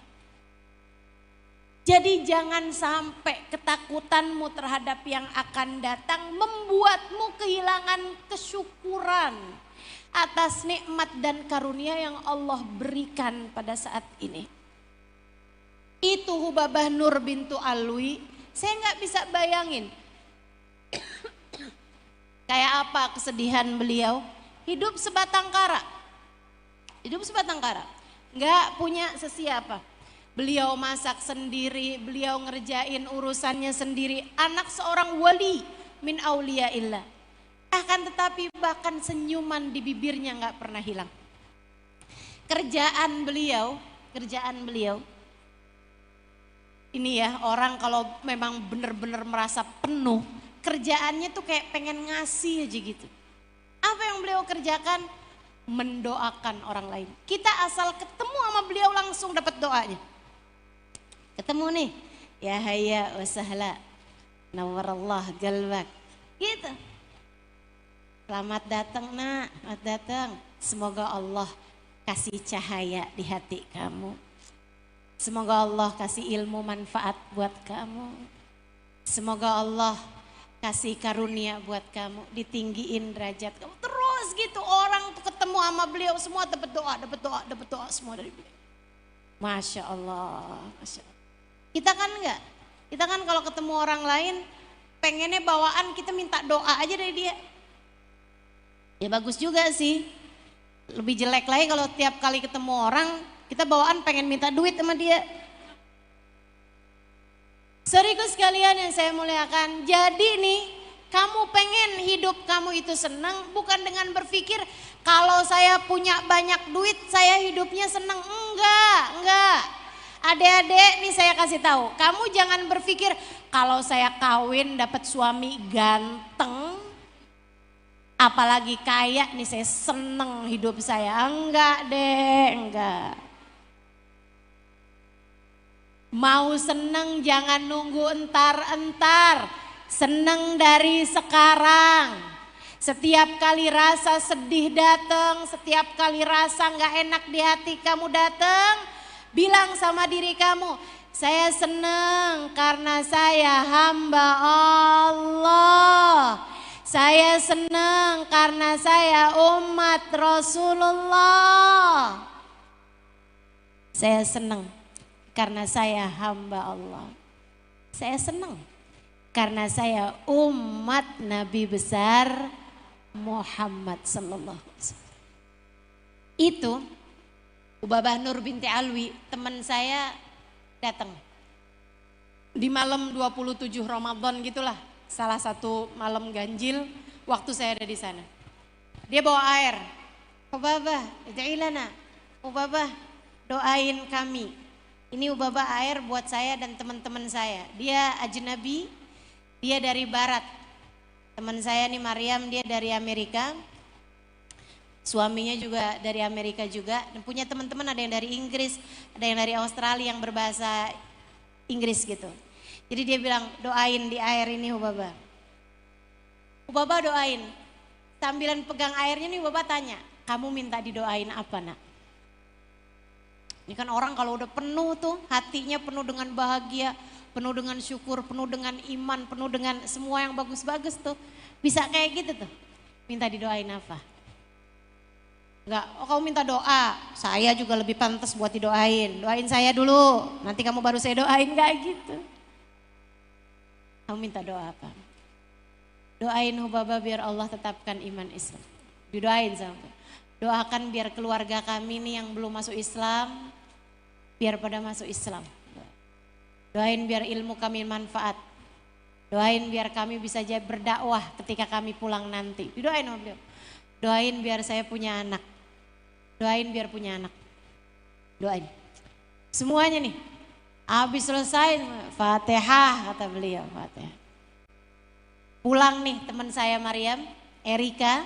Jadi jangan sampai ketakutanmu terhadap yang akan datang membuatmu kehilangan kesyukuran atas nikmat dan karunia yang Allah berikan pada saat ini. Itu Hubabah Nur bintu Alwi, saya nggak bisa bayangin kayak apa kesedihan beliau. Hidup sebatang kara, nggak punya sesiapa. Beliau masak sendiri, beliau ngerjain urusannya sendiri, anak seorang wali min auliyaillah. Akan tetapi bahkan senyuman di bibirnya nggak pernah hilang. Kerjaan beliau ini ya, orang kalau memang benar-benar merasa penuh, kerjaannya tuh kayak pengen ngasih aja gitu. Apa yang beliau kerjakan? Mendoakan orang lain. Kita asal ketemu sama beliau langsung dapat doanya. Ketemu nih, ya hayya wa sahla, nawwarallah galbak. Gitu. Selamat datang nak, selamat datang. Semoga Allah kasih cahaya di hati kamu. Semoga Allah kasih ilmu manfaat buat kamu. Semoga Allah kasih karunia buat kamu. Ditinggiin derajat kamu. Terus gitu orang tuh ketemu sama beliau semua dapat doa semua dari beliau. Masya Allah. Kita kan enggak. Kita kan kalau ketemu orang lain pengennya bawaan kita minta doa aja dari dia. Ya bagus juga sih. Lebih jelek lagi kalau tiap kali ketemu orang kita bawaan pengen minta duit sama dia. Saudaraku sekalian yang saya muliakan, jadi nih kamu pengen hidup kamu itu senang bukan dengan berpikir kalau saya punya banyak duit saya hidupnya senang. Enggak. Adik-adik nih saya kasih tahu, kamu jangan berpikir kalau saya kawin dapat suami ganteng apalagi kaya nih saya seneng hidup saya. Enggak deh, enggak. Mau seneng jangan nunggu entar-entar, seneng dari sekarang. Setiap kali rasa sedih datang, setiap kali rasa gak enak di hati kamu datang, bilang sama diri kamu, saya seneng karena saya hamba Allah. senang karena saya umat Rasulullah. Saya senang karena saya hamba Allah. Saya senang karena saya umat Nabi besar Muhammad sallallahu alaihi wasallam. Itu Ubabah Nur binti Alwi, teman saya datang. Di malam 27 Ramadan gitulah, salah satu malam ganjil waktu saya ada di sana. Dia bawa air. Ubabah, ad'ilana. Ubabah, doain kami. Ini Ubabah air buat saya dan teman-teman saya. Dia ajnabi, dia dari barat. Teman saya nih Maryam, dia dari Amerika. Suaminya juga dari Amerika juga. Dan punya teman-teman ada yang dari Inggris, ada yang dari Australia yang berbahasa Inggris gitu. Jadi dia bilang doain di air ini Ubabah. Ubabah doain. Sambilan pegang airnya nih Ubabah tanya, kamu minta didoain apa nak? Ini kan orang kalau udah penuh tuh hatinya penuh dengan bahagia, penuh dengan syukur, penuh dengan iman, penuh dengan semua yang bagus-bagus tuh. Bisa kayak gitu tuh. Minta didoain apa? Enggak, oh kamu minta doa, saya juga lebih pantas buat didoain. Doain saya dulu, nanti kamu baru saya doain, enggak gitu. Kamu minta doa apa? Doain Ubabah biar Allah tetapkan iman Islam. Didoain sampai. Doakan biar keluarga kami nih yang belum masuk Islam, biar pada masuk Islam. Doain biar ilmu kami manfaat. Doain biar kami bisa berdakwah ketika kami pulang nanti. Didoain sama beliau. Doain biar saya punya anak. Doain biar punya anak. Doain. Semuanya nih. Habis selesai Fatihah kata beliau. Fatihah. Pulang nih teman saya Maryam, Erika.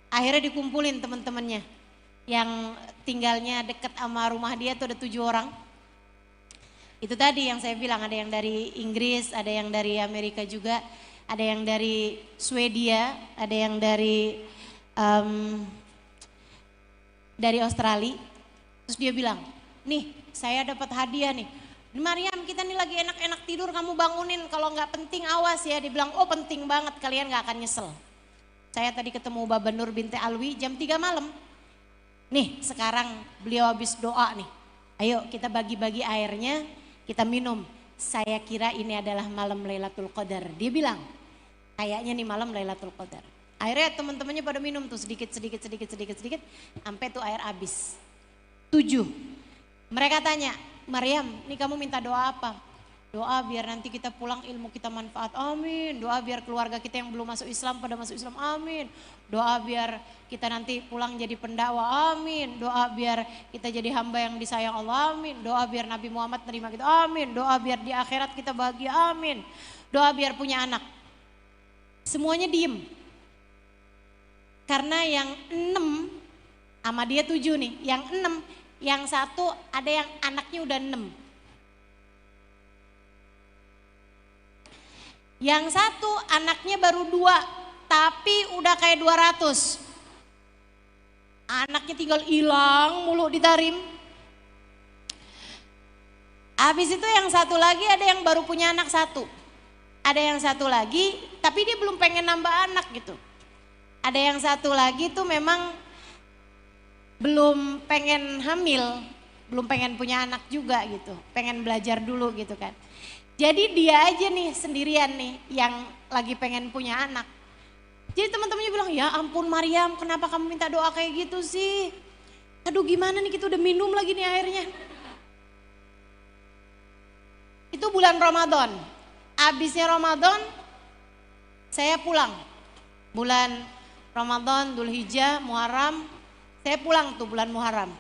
Akhirnya dikumpulin teman-temannya. Yang tinggalnya dekat sama rumah dia tuh ada 7 orang. Itu tadi yang saya bilang ada yang dari Inggris, ada yang dari Amerika juga. Ada yang dari Swedia, ada yang dari Australia. Terus dia bilang, nih saya dapat hadiah nih. Maryam kita nih lagi enak-enak tidur kamu bangunin. Kalau nggak penting awas ya. Dia bilang oh penting banget kalian nggak akan nyesel. Saya tadi ketemu Ubabah Nur binti Alwi jam 3 malam. Nih sekarang beliau habis doa nih. Ayo kita bagi-bagi airnya kita minum. Saya kira ini adalah malam Lailatul Qadar. Dia bilang kayaknya nih malam Lailatul Qadar. Akhirnya teman-temannya pada minum tuh sedikit sampai tuh air habis. 7. Mereka tanya, Maryam, nih kamu minta doa apa? Doa biar nanti kita pulang ilmu kita manfaat, amin. Doa biar keluarga kita yang belum masuk Islam pada masuk Islam, amin. Doa biar kita nanti pulang jadi pendakwah, amin. Doa biar kita jadi hamba yang disayang Allah, amin. Doa biar Nabi Muhammad terima kita, amin. Doa biar di akhirat kita bahagia, amin. Doa biar punya anak. Semuanya diem. Karena yang 6 sama dia 7 nih, yang 6, yang 1 ada yang anaknya udah 6. Yang 1 anaknya baru 2, tapi udah kayak 200. Anaknya tinggal hilang mulu di Tarim. Habis itu yang 1 lagi ada yang baru punya anak 1. Ada yang 1 lagi, tapi dia belum pengen nambah anak gitu. Ada yang 1 lagi tuh memang belum pengen hamil, belum pengen punya anak juga gitu, pengen belajar dulu gitu kan. Jadi dia aja nih sendirian nih yang lagi pengen punya anak. Jadi teman-temannya bilang, ya ampun Maryam kenapa kamu minta doa kayak gitu sih? Aduh gimana nih kita udah minum lagi nih airnya. Itu bulan Ramadan, abisnya Ramadan saya pulang. Bulan Ramadan, Dzulhijjah, Muharram, saya pulang tuh bulan Muharram.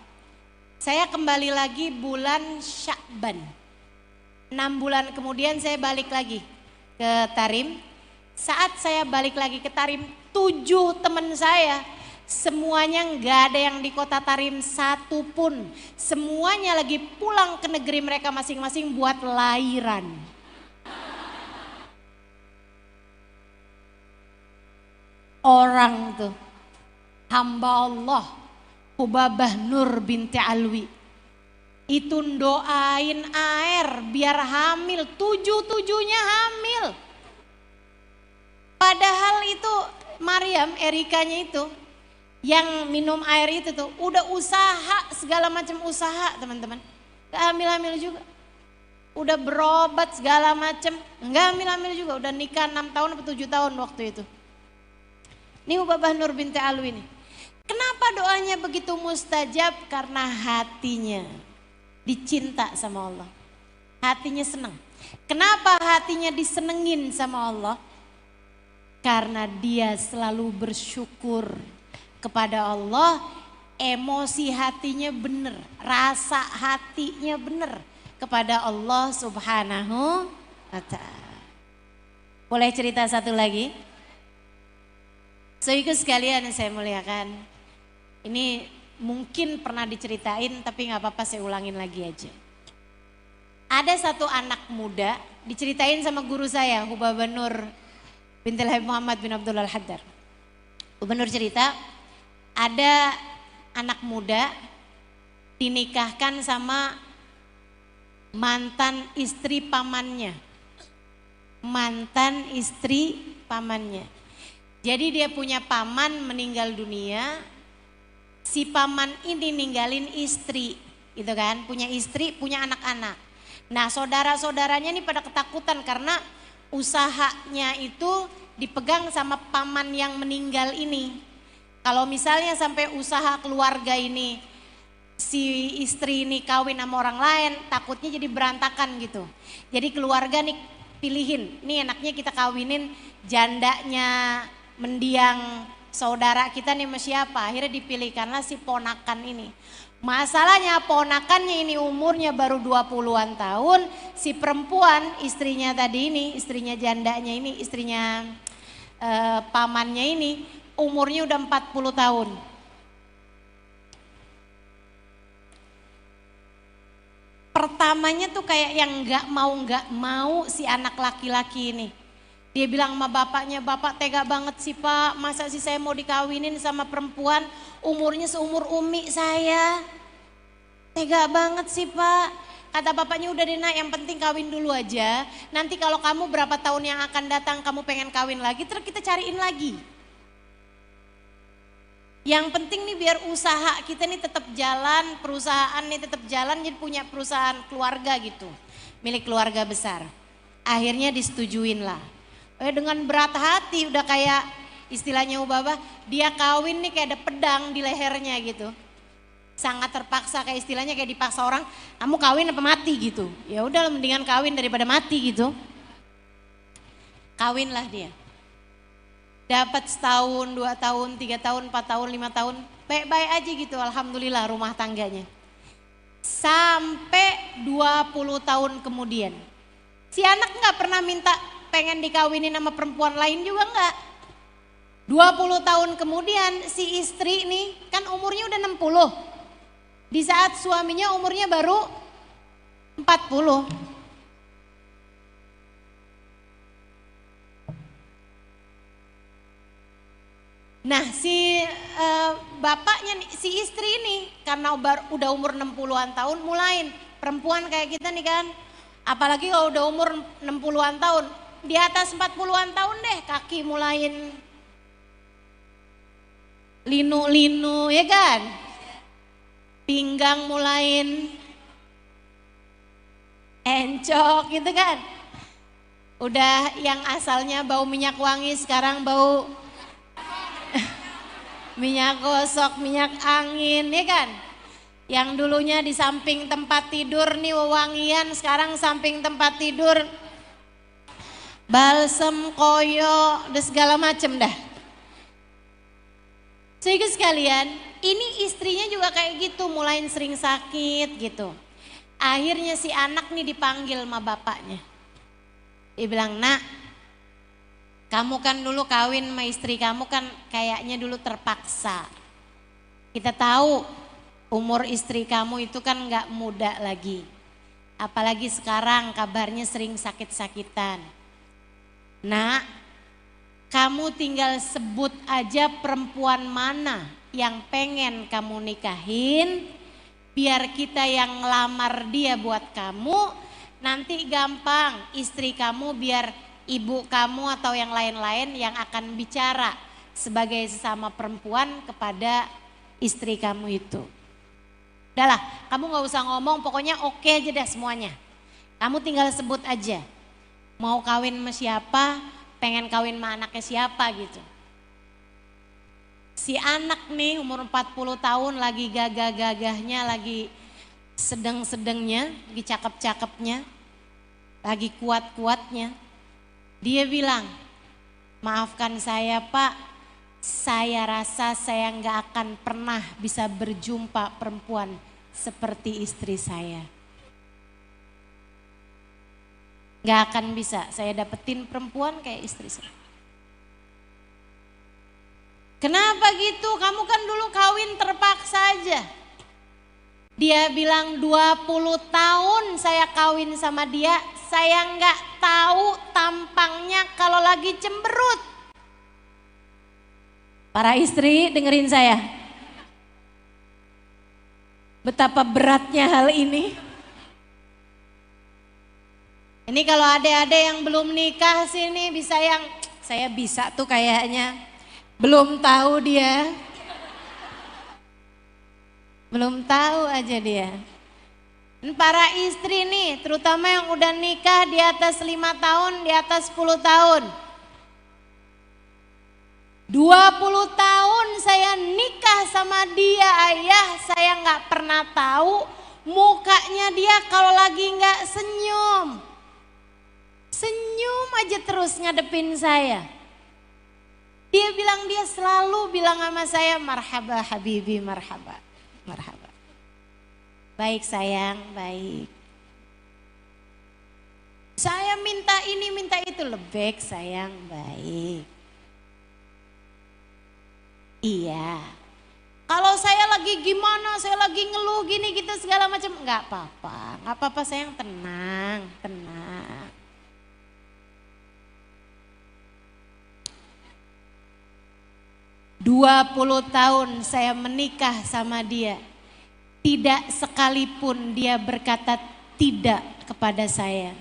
Saya kembali lagi bulan Sya'ban. 6 bulan kemudian saya balik lagi ke Tarim. Saat saya balik lagi ke Tarim, 7 teman saya semuanya nggak ada yang di kota Tarim satu pun. Semuanya lagi pulang ke negeri mereka masing-masing buat lahiran. Orang tuh hamba Allah Ubabah Nur binti Alwi itu doain air biar hamil, 7-7-nya hamil. Padahal itu Maryam, Erikanya itu, yang minum air itu tuh, udah usaha, segala macam usaha teman-teman. Gak hamil-hamil juga. Udah berobat segala macam, gak hamil-hamil juga. Udah nikah 6 tahun atau 7 tahun waktu itu. Ini Babah Nur binti Alwi ini. Kenapa doanya begitu mustajab? Karena hatinya dicinta sama Allah. Hatinya senang. Kenapa hatinya disenengin sama Allah? Karena dia selalu bersyukur kepada Allah, emosi hatinya benar, rasa hatinya benar kepada Allah Subhanahu wa ta'ala. Boleh cerita satu lagi? Saudaraku sekalian yang saya muliakan, ini mungkin pernah diceritain tapi gak apa-apa saya ulangin lagi aja. Ada satu anak muda, diceritain sama guru saya, Babah Nur binti Habib Muhammad bin Abdullah Al-Haddar. Babah Nur cerita, ada anak muda dinikahkan sama mantan istri pamannya. Mantan istri pamannya. Jadi dia punya paman meninggal dunia, si paman ini ninggalin istri, gitu kan, punya istri, punya anak-anak. Nah saudara-saudaranya ini pada ketakutan karena usahanya itu dipegang sama paman yang meninggal ini. Kalau misalnya sampai usaha keluarga ini, si istri ini kawin sama orang lain, takutnya jadi berantakan gitu. Jadi keluarga nih pilihin, nih enaknya kita kawinin jandanya mendiang saudara kita nih sama siapa. Akhirnya dipilihkanlah si ponakan ini. Masalahnya ponakannya ini umurnya baru 20-an tahun, si perempuan istrinya tadi ini, istrinya jandanya ini, istrinya pamannya ini umurnya udah 40 tahun. Pertamanya tuh kayak yang nggak mau si anak laki-laki ini. Dia bilang sama bapaknya, bapak tega banget sih pak, masa sih saya mau dikawinin sama perempuan umurnya seumur umi saya. Tega banget sih pak. Kata bapaknya udah deh nak, yang penting kawin dulu aja. Nanti kalau kamu berapa tahun yang akan datang kamu pengen kawin lagi, terus kita cariin lagi. Yang penting nih biar usaha kita nih tetap jalan, perusahaan nih tetap jalan, jadi punya perusahaan keluarga gitu. Milik keluarga besar. Akhirnya disetujuin lah. Dengan berat hati udah kayak istilahnya Babah, dia kawin nih kayak ada pedang di lehernya gitu. Sangat terpaksa, kayak istilahnya kayak dipaksa orang, kamu kawin apa mati gitu. Ya udah mendingan kawin daripada mati gitu. Kawinlah dia. Dapat setahun, 2 tahun, 3 tahun, 4 tahun, 5 tahun, baik-baik aja gitu alhamdulillah rumah tangganya. Sampai 20 tahun kemudian. Si anak gak pernah minta pengen dikawinin sama perempuan lain juga enggak. 20 tahun kemudian si istri nih kan umurnya udah 60. Di saat suaminya umurnya baru 40. Nah si bapaknya nih, si istri ini karena udah umur 60-an tahun mulain. Perempuan kayak kita nih kan, apalagi kalau udah umur 60-an tahun, di atas 40-an tahun deh kaki mulain linu-linu ya kan. Pinggang mulain encok gitu kan. Udah yang asalnya bau minyak wangi sekarang bau minyak gosok, minyak angin ya kan. Yang dulunya di samping tempat tidur nih wangian, sekarang samping tempat tidur balsem, koyo, dan segala macem dah. Sehingga sekalian, ini istrinya juga kayak gitu, mulai sering sakit gitu. Akhirnya si anak nih dipanggil sama bapaknya. Dia bilang, nak, kamu kan dulu kawin sama istri kamu kan kayaknya dulu terpaksa. Kita tahu umur istri kamu itu kan gak muda lagi. Apalagi sekarang kabarnya sering sakit-sakitan. Nak, kamu tinggal sebut aja perempuan mana yang pengen kamu nikahin, biar kita yang ngelamar dia buat kamu, nanti gampang istri kamu biar ibu kamu atau yang lain-lain yang akan bicara. sebagai sesama perempuan kepada istri kamu itu. Udahlah, kamu gak usah ngomong, pokoknya oke aja deh semuanya. Kamu tinggal sebut aja, mau kawin sama siapa, pengen kawin sama anaknya siapa gitu. Si anak nih umur 40 tahun lagi gagah-gagahnya, lagi sedang-sedangnya, lagi cakep-cakepnya, lagi kuat-kuatnya. Dia bilang, maafkan saya Pak, saya rasa saya gak akan pernah bisa berjumpa perempuan seperti istri saya. Gak akan bisa saya dapetin perempuan kayak istri saya. Kenapa gitu? Kamu kan dulu kawin terpaksa aja. Dia bilang 20 tahun saya kawin sama dia, saya nggak tahu tampangnya kalau lagi cemberut. Para istri dengerin saya. Betapa beratnya hal ini. Ini kalau adik-adik yang belum nikah sini bisa yang, saya bisa tuh kayaknya. Belum tahu dia. Belum tahu aja dia. Para istri nih, terutama yang udah nikah di atas 5 tahun, di atas 10 tahun. 20 tahun saya nikah sama dia, ayah, saya gak pernah tahu mukanya dia kalau lagi gak senyum. Senyum aja terus ngadepin saya. Dia bilang, dia selalu bilang sama saya, marhaba habibi, marhaba, marhaba. Baik sayang, baik. Saya minta ini, minta itu, lebih sayang, baik. Iya. Kalau saya lagi gimana, saya lagi ngeluh gini gitu segala macam, nggak apa-apa sayang, tenang, tenang. "20 tahun saya menikah sama dia, tidak sekalipun dia berkata tidak kepada saya.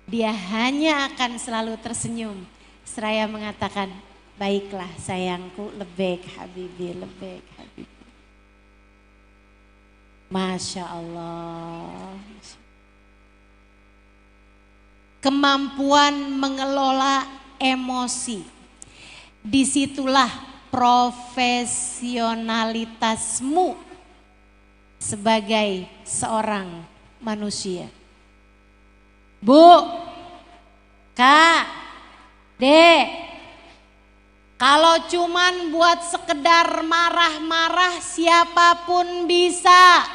Dia hanya akan selalu tersenyum seraya mengatakan, baiklah sayangku, lebek habibi, lebek habibi." Masya Allah. Kemampuan mengelola emosi. Disitulah profesionalitasmu sebagai seorang manusia. Bu, Kak, Dek, kalau cuman buat sekedar marah-marah siapapun bisa.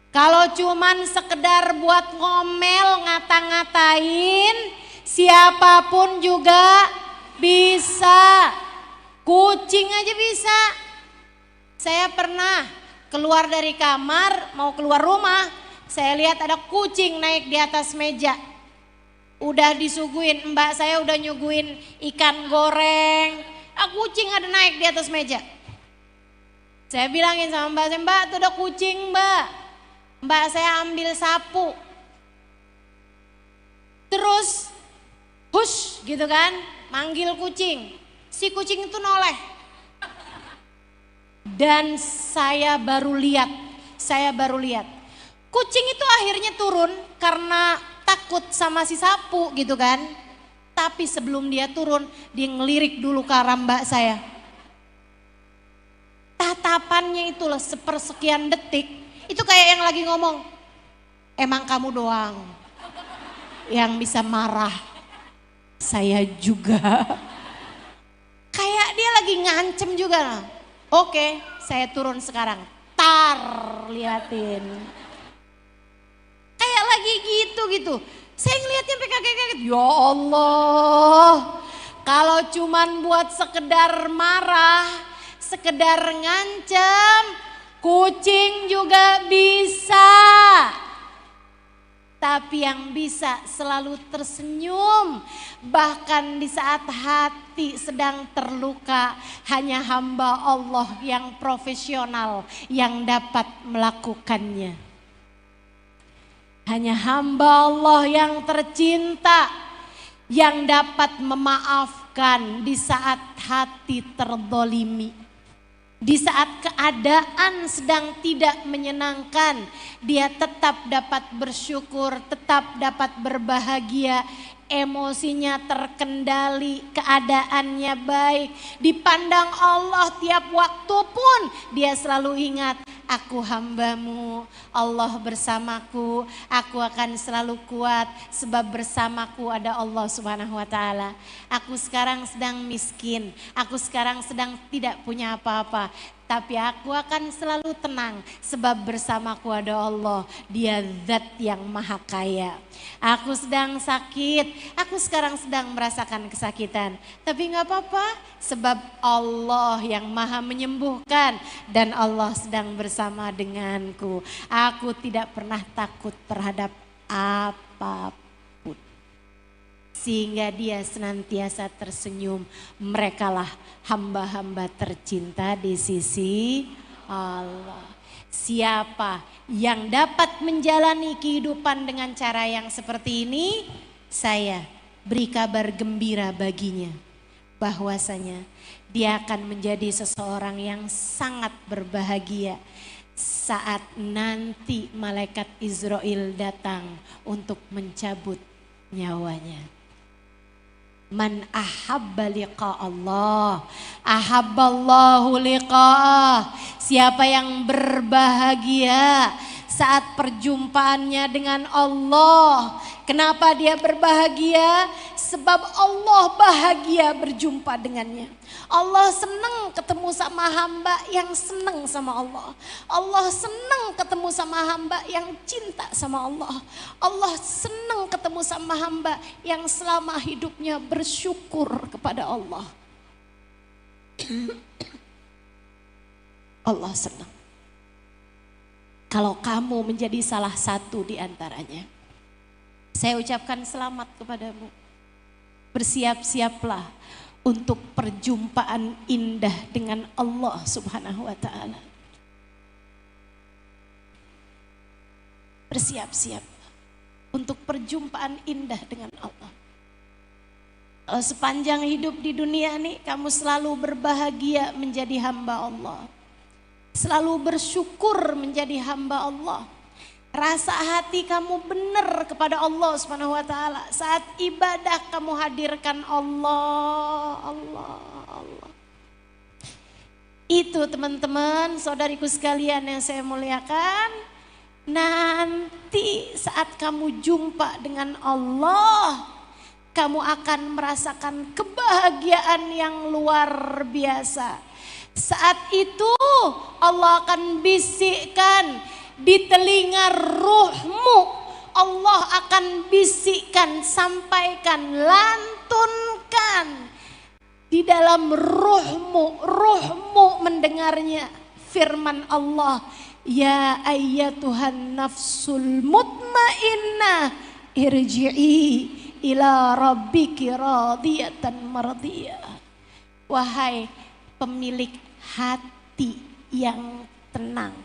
Kalau cuman sekedar buat ngomel, ngata-ngatain, siapapun juga bisa. Kucing aja bisa. Saya pernah keluar dari kamar, mau keluar rumah, saya lihat ada kucing naik di atas meja. Udah disuguhin, mbak saya udah nyuguhin ikan goreng, kucing ada naik di atas meja. Saya bilangin sama mbak saya, mbak tuh ada kucing mbak. Mbak saya ambil sapu. Terus, hush gitu kan, manggil kucing. Si kucing itu noleh. Dan saya baru lihat. Kucing itu akhirnya turun karena takut sama si sapu gitu kan. Tapi sebelum dia turun, dia ngelirik dulu ke arah mbak saya. Tatapannya itulah sepersekian detik, itu kayak yang lagi ngomong, emang kamu doang yang bisa marah, saya juga. Kayak dia lagi ngancem juga. Oke, saya turun sekarang. Tar, liatin. Kayak lagi gitu. Saya ngeliatnya sampai kaget-kaget. Ya Allah, kalau cuman buat sekedar marah, sekedar ngancem, kucing juga bisa. Tapi yang bisa selalu tersenyum, bahkan di saat hati sedang terluka, hanya hamba Allah yang profesional yang dapat melakukannya. Hanya hamba Allah yang tercinta yang dapat memaafkan maafkan di saat hati terdolimi. Di saat keadaan sedang tidak menyenangkan, dia tetap dapat bersyukur, tetap dapat berbahagia. Emosinya terkendali, keadaannya baik. Dipandang Allah tiap waktu pun dia selalu ingat, aku hambamu, Allah bersamaku, aku akan selalu kuat sebab bersamaku ada Allah Subhanahu wa ta'ala. Aku sekarang sedang miskin, aku sekarang sedang tidak punya apa-apa. Tapi aku akan selalu tenang sebab bersamaku ada Allah. Dia zat yang maha kaya. Aku sedang sakit, aku sekarang sedang merasakan kesakitan. Tapi gak apa-apa sebab Allah yang maha menyembuhkan. Dan Allah sedang bersama denganku. Aku tidak pernah takut terhadap apapun. Sehingga dia senantiasa tersenyum. Merekalah hamba-hamba tercinta di sisi Allah. Siapa yang dapat menjalani kehidupan dengan cara yang seperti ini, saya beri kabar gembira baginya. Bahwasanya dia akan menjadi seseorang yang sangat berbahagia saat nanti malaikat Israel datang untuk mencabut nyawanya. Man ahabba liqa Allah, ahabballahu liqa'ah. Siapa yang berbahagia saat perjumpaannya dengan Allah. Kenapa dia berbahagia? Sebab Allah bahagia berjumpa dengannya. Allah senang ketemu sama hamba yang senang sama Allah. Allah senang ketemu sama hamba yang cinta sama Allah. Allah senang ketemu sama hamba yang selama hidupnya bersyukur kepada Allah. Allah senang. Kalau kamu menjadi salah satu di antaranya, saya ucapkan selamat kepadamu. Bersiap-siaplah untuk perjumpaan indah dengan Allah Subhanahu wa ta'ala. Bersiap-siap untuk perjumpaan indah dengan Allah. Kalau sepanjang hidup di dunia ini kamu selalu berbahagia menjadi hamba Allah. Selalu bersyukur menjadi hamba Allah. Rasa hati kamu benar kepada Allah Subhanahu wa ta'ala. Saat ibadah kamu hadirkan Allah, Allah, Allah. Itu teman-teman, saudariku sekalian yang saya muliakan. Nanti saat kamu jumpa dengan Allah, kamu akan merasakan kebahagiaan yang luar biasa. Saat itu Allah akan bisikkan di telinga ruhmu, Allah akan bisikkan, sampaikan, lantunkan di dalam ruhmu, ruhmu mendengarnya firman Allah, ya ayyatuhan nafsul mutmainnah irji'i ila rabbiki radiyatan mardiyah. Wahai pemilik hati yang tenang,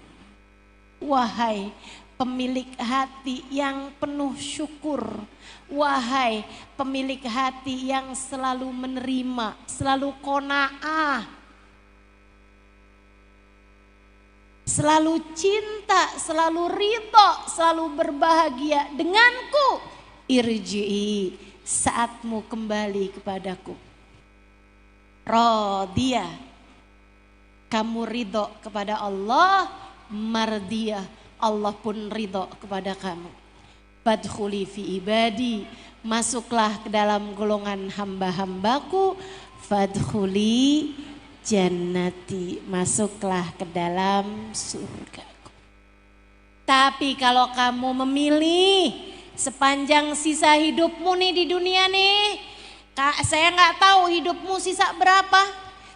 wahai pemilik hati yang penuh syukur, wahai pemilik hati yang selalu menerima, selalu qanaah, selalu cinta, selalu ridho, selalu berbahagia denganku. Irji'i, saatmu kembali kepadaku. Radiyah, kamu ridho kepada Allah. Mardiyah, Allah pun ridho kepada kamu. Fadkhuli fi ibadi, masuklah ke dalam golongan hamba-hambaku. Fadkhuli jannati, masuklah ke dalam surgaku. Tapi kalau kamu memilih sepanjang sisa hidupmu nih di dunia nih, saya nggak tahu hidupmu sisa berapa,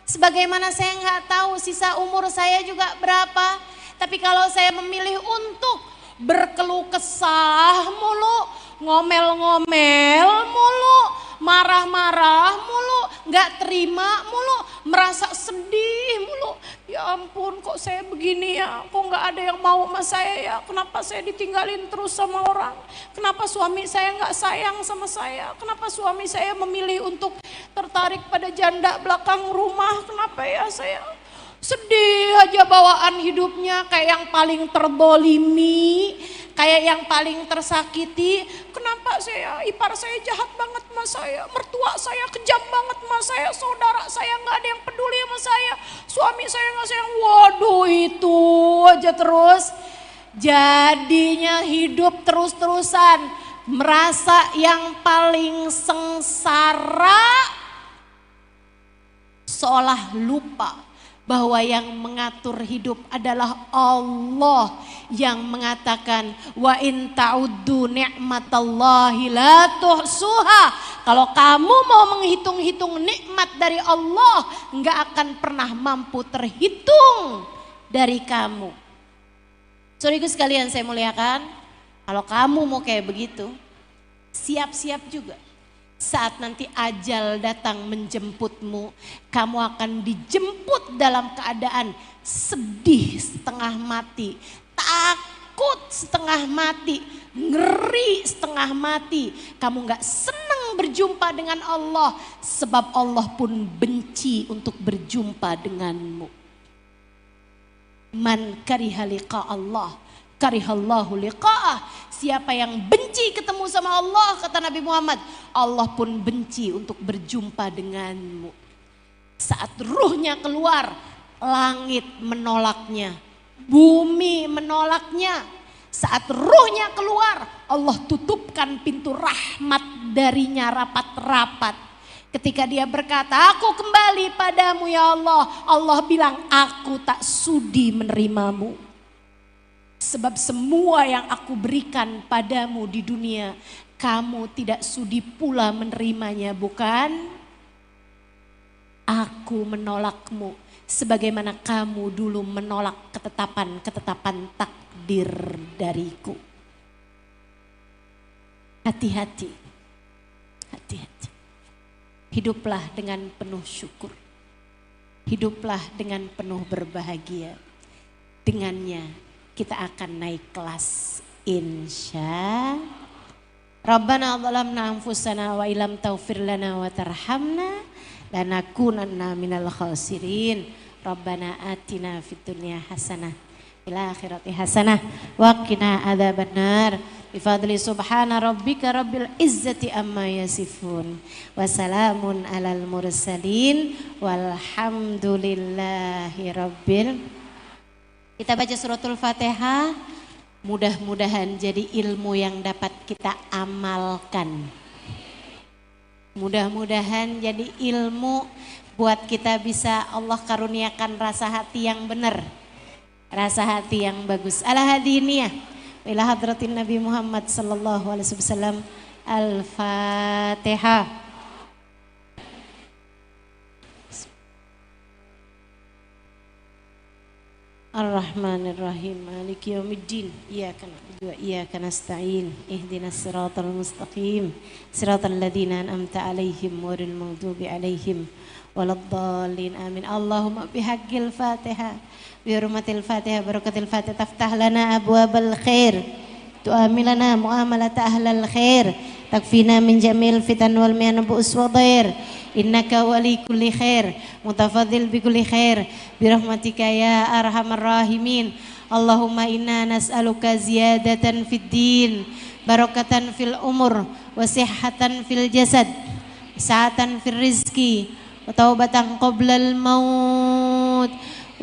sebagaimana saya nggak tahu sisa umur saya juga berapa. Tapi kalau saya memilih untuk berkeluh kesah mulu, ngomel-ngomel mulu, marah-marah mulu, nggak terima mulu, merasa sedih mulu. Ya ampun, kok saya begini ya, kok nggak ada yang mau sama saya ya, kenapa saya ditinggalin terus sama orang, kenapa suami saya nggak sayang sama saya, kenapa suami saya memilih untuk tertarik pada janda belakang rumah, kenapa ya saya sedih aja bawaan hidupnya, kayak yang paling terbolimi, kayak yang paling tersakiti. Kenapa saya, ipar saya jahat banget sama saya, mertua saya kejam banget sama saya, saudara saya nggak ada yang peduli sama saya, suami saya nggak sayang. Waduh, itu aja terus. Jadinya hidup terus-terusan merasa yang paling sengsara, seolah lupa bahwa yang mengatur hidup adalah Allah yang mengatakan wa in ta'uddu ni'matallahi la tuhsuha. Kalau kamu mau menghitung-hitung nikmat dari Allah, enggak akan pernah mampu terhitung dari kamu. Saudaraku sekalian saya muliakan, kalau kamu mau kayak begitu, siap-siap juga. Saat nanti ajal datang menjemputmu, kamu akan dijemput dalam keadaan sedih setengah mati, takut setengah mati, ngeri setengah mati. Kamu gak senang berjumpa dengan Allah, sebab Allah pun benci untuk berjumpa denganmu. Man kariha liqa Allah, karihallahu liqa'ah. Siapa yang benci ketemu sama Allah, kata Nabi Muhammad, Allah pun benci untuk berjumpa denganmu. Saat ruhnya keluar, langit menolaknya, bumi menolaknya. Saat ruhnya keluar, Allah tutupkan pintu rahmat darinya rapat-rapat. Ketika dia berkata, aku kembali padamu ya Allah, Allah bilang, aku tak sudi menerimamu. Sebab semua yang aku berikan padamu di dunia, kamu tidak sudi pula menerimanya, bukan? Aku menolakmu sebagaimana kamu dulu menolak ketetapan-ketetapan takdir dariku. Hati-hati, hati-hati. Hiduplah dengan penuh syukur. Hiduplah dengan penuh berbahagia. Dengannya kita akan naik kelas, insya. Rabbana zalamna anfusana wa ilam taghfir lana wa tarhamna lanakunanna minal khasirin. Rabbana atina fid dunya hasanah fil akhirati hasanah wa qina adzabannar. Bifadli subhana rabbika rabbil izzati amma yasifun wa salamun alal mursalin walhamdulillahi rabbil. Kita baca suratul Fatihah, mudah-mudahan jadi ilmu yang dapat kita amalkan. Mudah-mudahan jadi ilmu buat kita bisa Allah karuniakan rasa hati yang benar, rasa hati yang bagus. Al-hadiniyah ila hadratin Nabi Muhammad sallallahu alaihi wasallam. Al-Fatihah. Ar-Rahmanir-Rahim, Maliki Yaumiddin, Iyyaka na'budu wa iyyaka nasta'in, ihdinas siratal mustaqim, siratal ladzina an'amta 'alaihim ghairil maghdubi 'alaihim waladdallin. Amin. Allahumma bihaqqil Fatihah, bi hurmatil Fatihah, barakatil Fatihah, taftah lana abwabal khair, tu'amilana muamalata ahlal khair, takfina min jamil fitan wal mihan bu'us wa dhair. Innaka wali kulli khair, mutafadhil bi kulli khair, birahmatika ya arhamar rahimin. Allahumma inna nas'aluka ziyadatan fid din, barakatan fil umur, wa sihhatan fil jasad, sa'atan fil rizki, wa taubatan qoblal maut,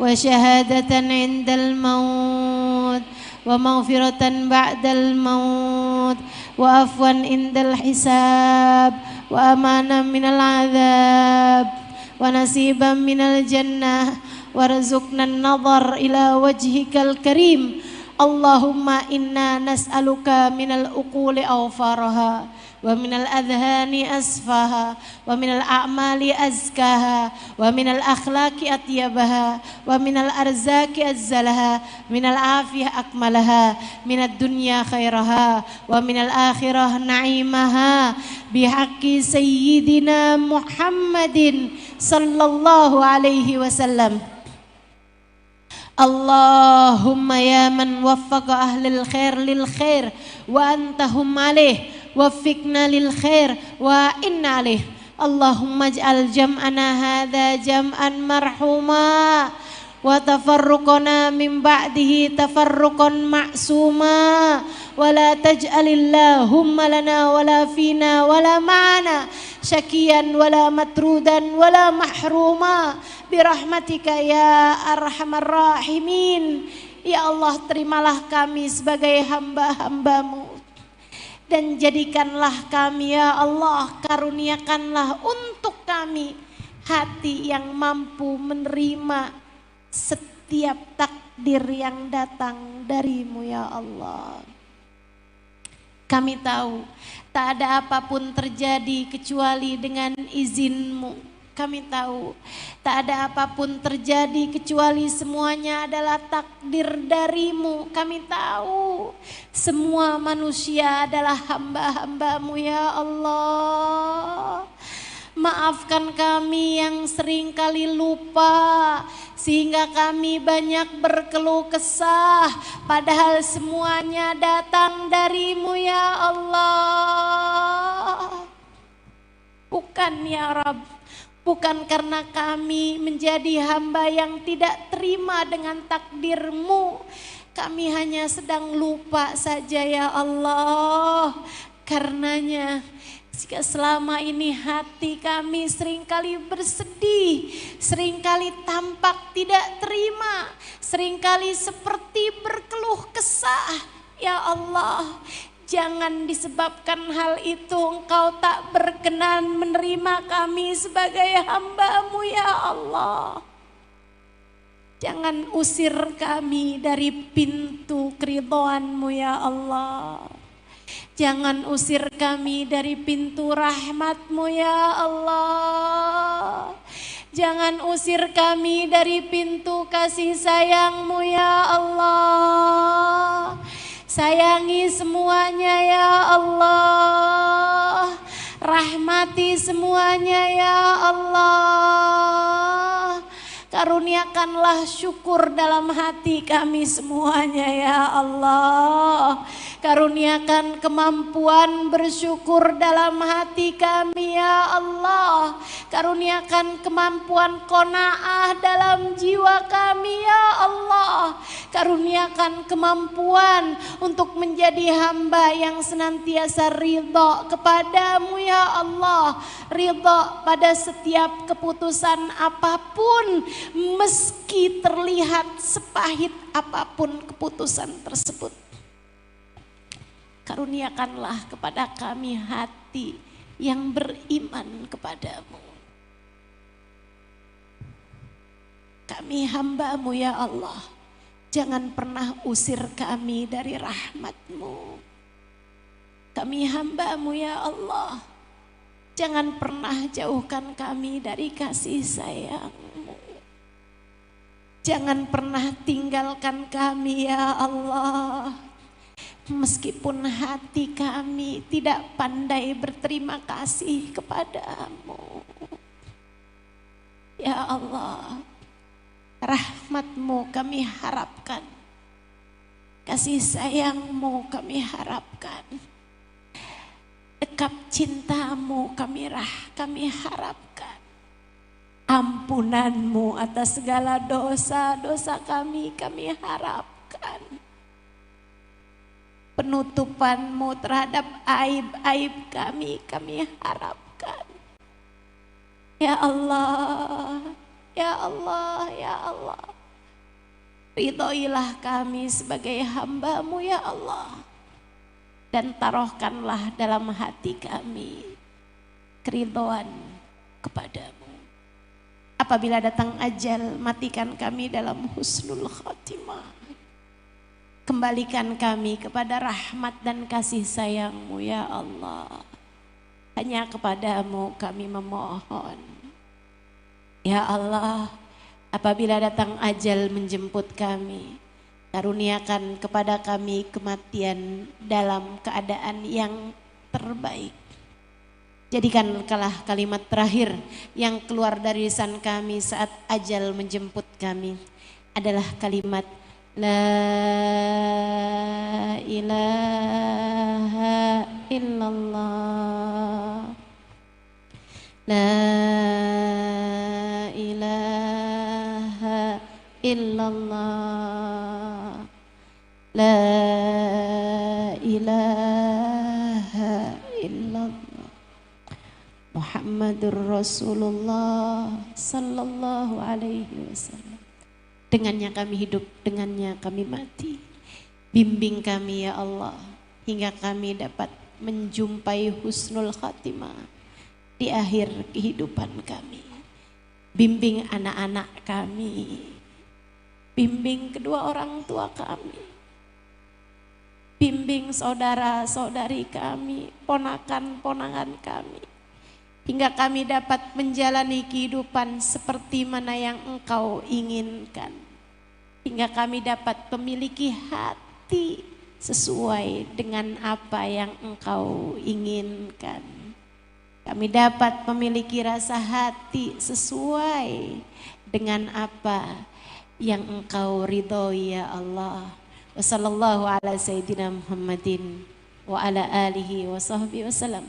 wa syahadatan indal maut, wa maghfiratan ba'dal maut, wa afwan indal hisab, wa amanan minal azab, wa nasiban minal jannah, warzuqna an-nadhar ila wajhikal karim. Allahumma inna nas'aluka minal uquli awfaraha, wa ومن الأذهان أصفاها ومن الأعمال أزكاها ومن الأخلاق أطيبها ومن الأرزاق أجزلها من العافية أكملها من الدنيا خيرها ومن الآخرة نعيمها بحق سيدنا محمد صلى الله عليه وسلم. Allahumma ya man waffaqa ahlil khair lil khair wa antahum alaih waffiqna lil khair wa inna alaih. Allahumma ij'al jam'ana hadha jam'an marhuma wa tafarruqana min ba'dihi tafarruqan ma'suma wa la taj'alillahumma lana wa la fina wa la ma'ana syakiyan wa la matrudan wa la mahruma birahmatika ya arhamar rahimin. Ya Allah, terimalah kami sebagai hamba-hambamu dan jadikanlah kami ya Allah, karuniakanlah untuk kami hati yang mampu menerima setiap takdir yang datang darimu ya Allah. Kami tahu tak ada apapun terjadi kecuali dengan izinmu. Kami tahu tak ada apapun terjadi kecuali semuanya adalah takdir darimu. Kami tahu semua manusia adalah hamba-hambamu ya Allah. Maafkan kami yang seringkali lupa sehingga kami banyak berkeluh kesah, padahal semuanya datang darimu ya Allah. Bukan ya Rabb, bukan karena kami menjadi hamba yang tidak terima dengan takdirmu, kami hanya sedang lupa saja ya Allah. Karenanya jika selama ini hati kami seringkali bersedih, seringkali tampak tidak terima, seringkali seperti berkeluh kesah, ya Allah, jangan disebabkan hal itu Engkau tak berkenan menerima kami sebagai hamba-Mu ya Allah. Jangan usir kami dari pintu keridhaan-Mu ya Allah. Jangan usir kami dari pintu rahmat-Mu ya Allah. Jangan usir kami dari pintu kasih sayang-Mu ya Allah. Sayangi semuanya ya Allah. Rahmati semuanya ya Allah. Karuniakanlah syukur dalam hati kami semuanya ya Allah. Karuniakan kemampuan bersyukur dalam hati kami ya Allah. Karuniakan kemampuan qanaah dalam jiwa kami ya Allah. Karuniakan kemampuan untuk menjadi hamba yang senantiasa ridha kepadamu ya Allah. Ridha pada setiap keputusan apapun, meski terlihat sepahit apapun keputusan tersebut. Karuniakanlah kepada kami hati yang beriman kepadamu. Kami hamba-Mu ya Allah. Jangan pernah usir kami dari rahmat-Mu. Kami hamba-Mu ya Allah. Jangan pernah jauhkan kami dari kasih sayang-Mu. Jangan pernah tinggalkan kami ya Allah. Meskipun hati kami tidak pandai berterima kasih kepadamu. Ya Allah, rahmat-Mu kami harapkan. Kasih sayang-Mu kami harapkan. Dekap cinta-Mu kami harapkan. Ampunan-Mu atas segala dosa-dosa kami harapkan. Penutupan-Mu terhadap aib-aib kami harapkan. Ya Allah, ya Allah, ya Allah. Ridhoilah kami sebagai hamba-Mu ya Allah. Dan taruhkanlah dalam hati kami keridhaan kepadamu. Apabila datang ajal, matikan kami dalam husnul khatimah. Kembalikan kami kepada rahmat dan kasih sayang-Mu ya Allah. hanya kepadamu kami memohon. Ya Allah, apabila datang ajal menjemput kami, karuniakan kepada kami kematian dalam keadaan yang terbaik. Jadikanlah kalimat terakhir yang keluar dari lisan kami saat ajal menjemput kami adalah kalimat La ilaha illallah, La ilaha illallah, La ilaha illallah, Muhammadur Rasulullah sallallahu alaihi wasallam. Dengannya kami hidup, dengannya kami mati. Bimbing kami ya Allah, hingga kami dapat menjumpai husnul khatimah di akhir kehidupan kami. Bimbing anak-anak kami, bimbing kedua orang tua kami, bimbing saudara-saudari kami, ponakan-ponakan kami, hingga kami dapat menjalani kehidupan seperti mana yang Engkau inginkan, hingga kami dapat memiliki hati sesuai dengan apa yang Engkau inginkan. Kami dapat memiliki rasa hati sesuai dengan apa yang Engkau ridhoi ya Allah. Wassallallahu ala sayyidina Muhammadin wa ala alihi wa sahbihi wasallam.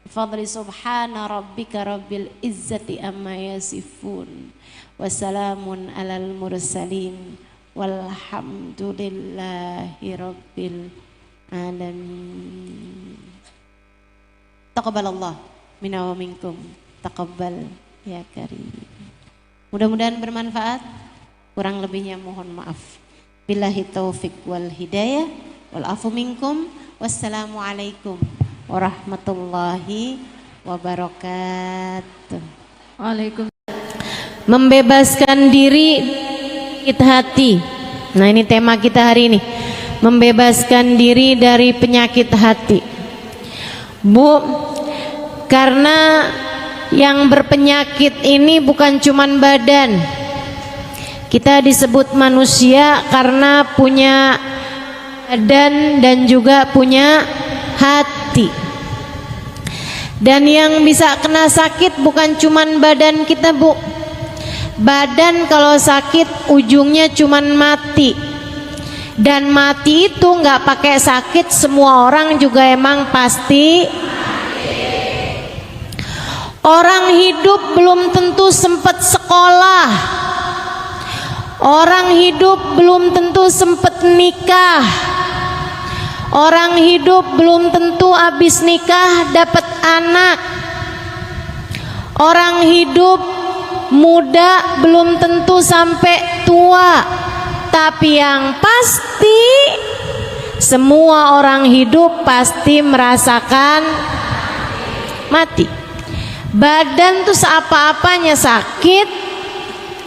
Fadli subhana rabbika rabbil izzati amma yasifun. Wassalamun alal mursalin. Walhamdulillahi rabbil alamin. Taqabbalallah minna wa minkum, taqabbal ya karim. Mudah-mudahan bermanfaat, kurang lebihnya mohon maaf. Billahi taufik wal hidayah wal afu minkum. Wassalamualaikum warahmatullahi wabarakatuh. Waalaikumsalam. Membebaskan diri sakit hati. Nah, ini tema kita hari ini. Membebaskan diri dari penyakit hati. Bu, karena yang berpenyakit ini bukan cuman badan. Kita disebut manusia karena punya badan dan juga punya hati. Dan yang bisa kena sakit bukan cuman badan kita, Bu. Badan kalau sakit ujungnya cuman mati. Dan mati itu nggak pakai sakit, semua orang juga emang pasti. Orang hidup belum tentu sempat sekolah. Orang hidup belum tentu sempat nikah. Orang hidup belum tentu habis nikah dapat anak. Orang hidup muda belum tentu sampai tua. Tapi yang pasti semua orang hidup pasti merasakan mati. Badan tuh seapa-apanya sakit.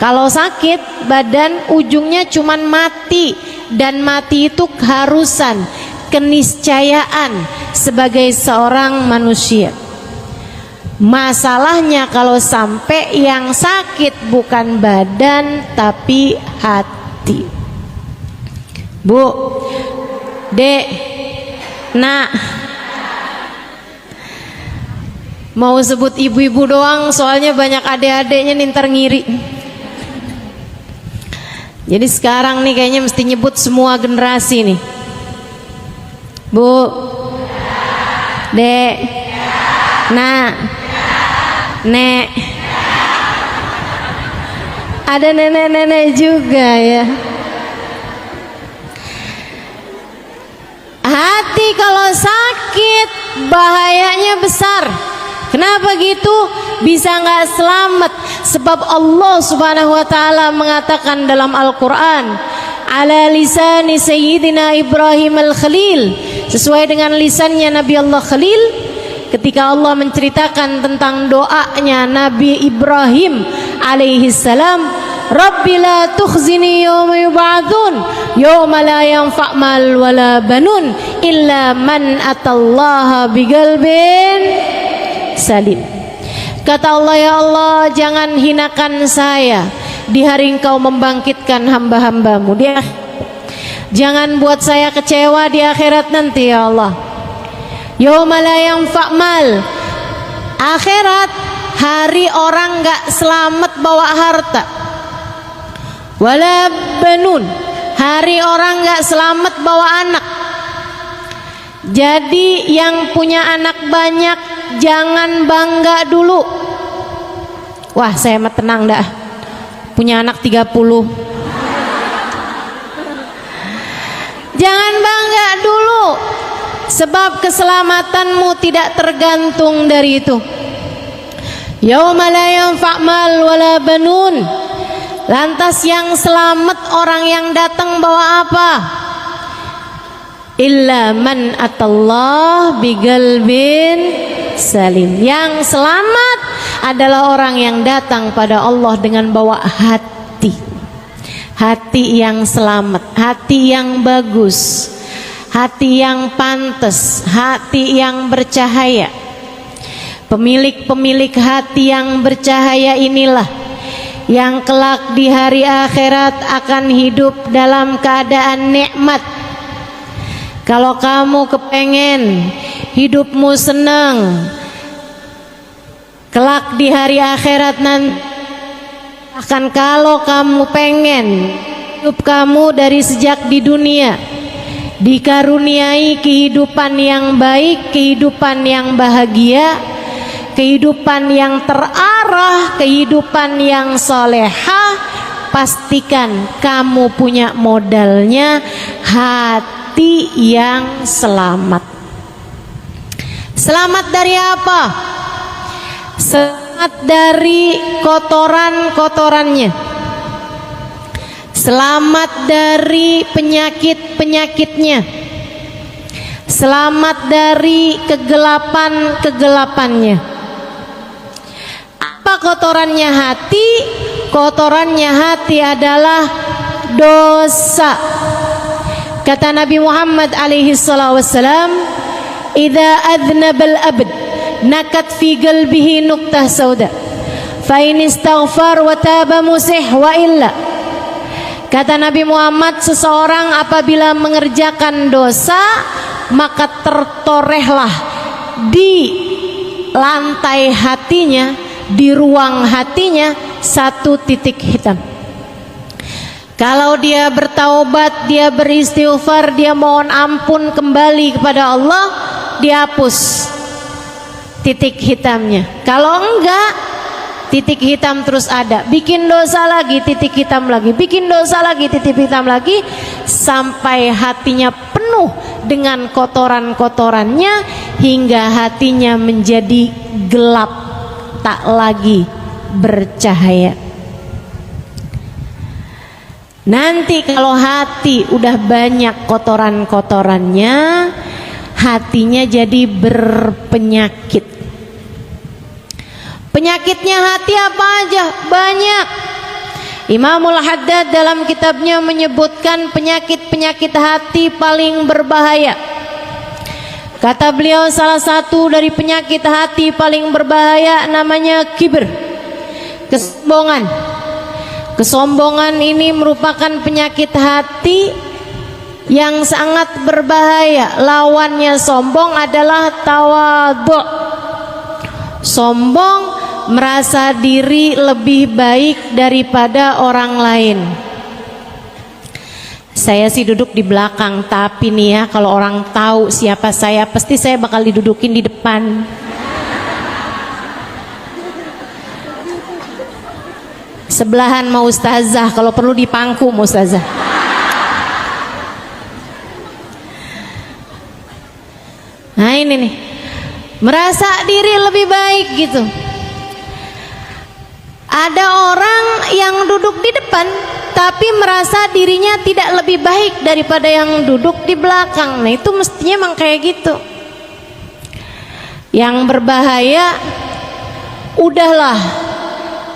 Kalau sakit badan ujungnya cuman mati. Dan mati itu keharusan, keniscayaan sebagai seorang manusia. Masalahnya kalau sampai yang sakit bukan badan tapi hati. Bu, Dek, Nak, mau sebut ibu-ibu doang soalnya banyak adik-adiknya nih ntar ngiri. Jadi sekarang nih kayaknya mesti nyebut semua generasi nih. Bu, Dek, Nak, Nek. Ada nenek-nenek juga ya. Hati kalau sakit bahayanya besar. Kenapa gitu? Bisa nggak selamat? Sebab Allah Subhanahu wa taala mengatakan dalam Al-Qur'an, ala lisani sayyidina Ibrahim al-Khalil, sesuai dengan lisannya Nabi Allah Khalil, ketika Allah menceritakan tentang doanya Nabi Ibrahim alaihi salam, Rabbi la tukhzini yawma yub'atsun yawma la yanfa' mal wala banun illa man atallaha biqalbin salim. Kata Allah, ya Allah, jangan hinakan saya di hari Engkau membangkitkan hamba-hambamu. Jangan buat saya kecewa di akhirat nanti, ya Allah. Yauma la yanfa' mal. Akhirat, hari orang gak selamat bawa harta. Wala banun. Hari orang gak selamat bawa anak. Jadi yang punya anak banyak jangan bangga dulu. Wah, saya mah tenang dah. Punya anak 30. Jangan bangga dulu, sebab keselamatanmu tidak tergantung dari itu. Yauma la yanfa' mal wala banun. Lantas yang selamat orang yang datang bawa apa? Illa man atallah biqalbin salim. Yang selamat adalah orang yang datang pada Allah dengan bawa hati. Hati yang selamat, hati yang bagus, hati yang pantas, hati yang bercahaya. Pemilik-pemilik hati yang bercahaya inilah yang kelak di hari akhirat akan hidup dalam keadaan nikmat. Kalau kamu kepengen hidupmu senang, kelak di hari akhirat nanti, akan kalau kamu pengen hidup kamu dari sejak di dunia dikaruniai kehidupan yang baik, kehidupan yang bahagia, kehidupan yang terarah, kehidupan yang solehah, pastikan kamu punya modalnya hati yang selamat. Selamat dari apa? Selamat dari kotoran-kotorannya. Selamat dari penyakit-penyakitnya. Selamat dari kegelapan-kegelapannya. Apa kotorannya hati? Kotorannya hati adalah dosa. Kata Nabi Muhammad alaihi salatu wassalam, "Idza adnabal abd nakat fi qalbihi nuqtah sauda. Fa in istaghfar wa taba musih wa illa." Kata Nabi Muhammad, seseorang apabila mengerjakan dosa, maka tertorehlah di lantai hatinya, di ruang hatinya satu titik hitam. Kalau dia bertaubat, dia beristighfar, dia mohon ampun kembali kepada Allah, dihapus titik hitamnya. Kalau enggak, titik hitam terus ada. Bikin dosa lagi, titik hitam lagi. Bikin dosa lagi, titik hitam lagi, sampai hatinya penuh dengan kotoran-kotorannya, hingga hatinya menjadi gelap, tak lagi bercahaya. Nanti kalau hati udah banyak kotoran-kotorannya, hatinya jadi berpenyakit. Penyakitnya hati apa aja? Banyak. Imamul Haddad dalam kitabnya menyebutkan penyakit-penyakit hati paling berbahaya. Kata beliau, salah satu dari penyakit hati paling berbahaya namanya kibir, kesombongan. Kesombongan ini merupakan penyakit hati yang sangat berbahaya. Lawannya sombong adalah tawadhu. Sombong merasa diri lebih baik daripada orang lain. Saya sih duduk di belakang, tapi nih ya, kalau orang tahu siapa saya, pasti saya bakal didudukin di depan. Sebelahan mau ustazah, kalau perlu dipangku mau ustazah. Nah ini nih, merasa diri lebih baik gitu. Ada orang yang duduk di depan tapi merasa dirinya tidak lebih baik daripada yang duduk di belakang. Nah itu mestinya emang kayak gitu. Yang berbahaya, udahlah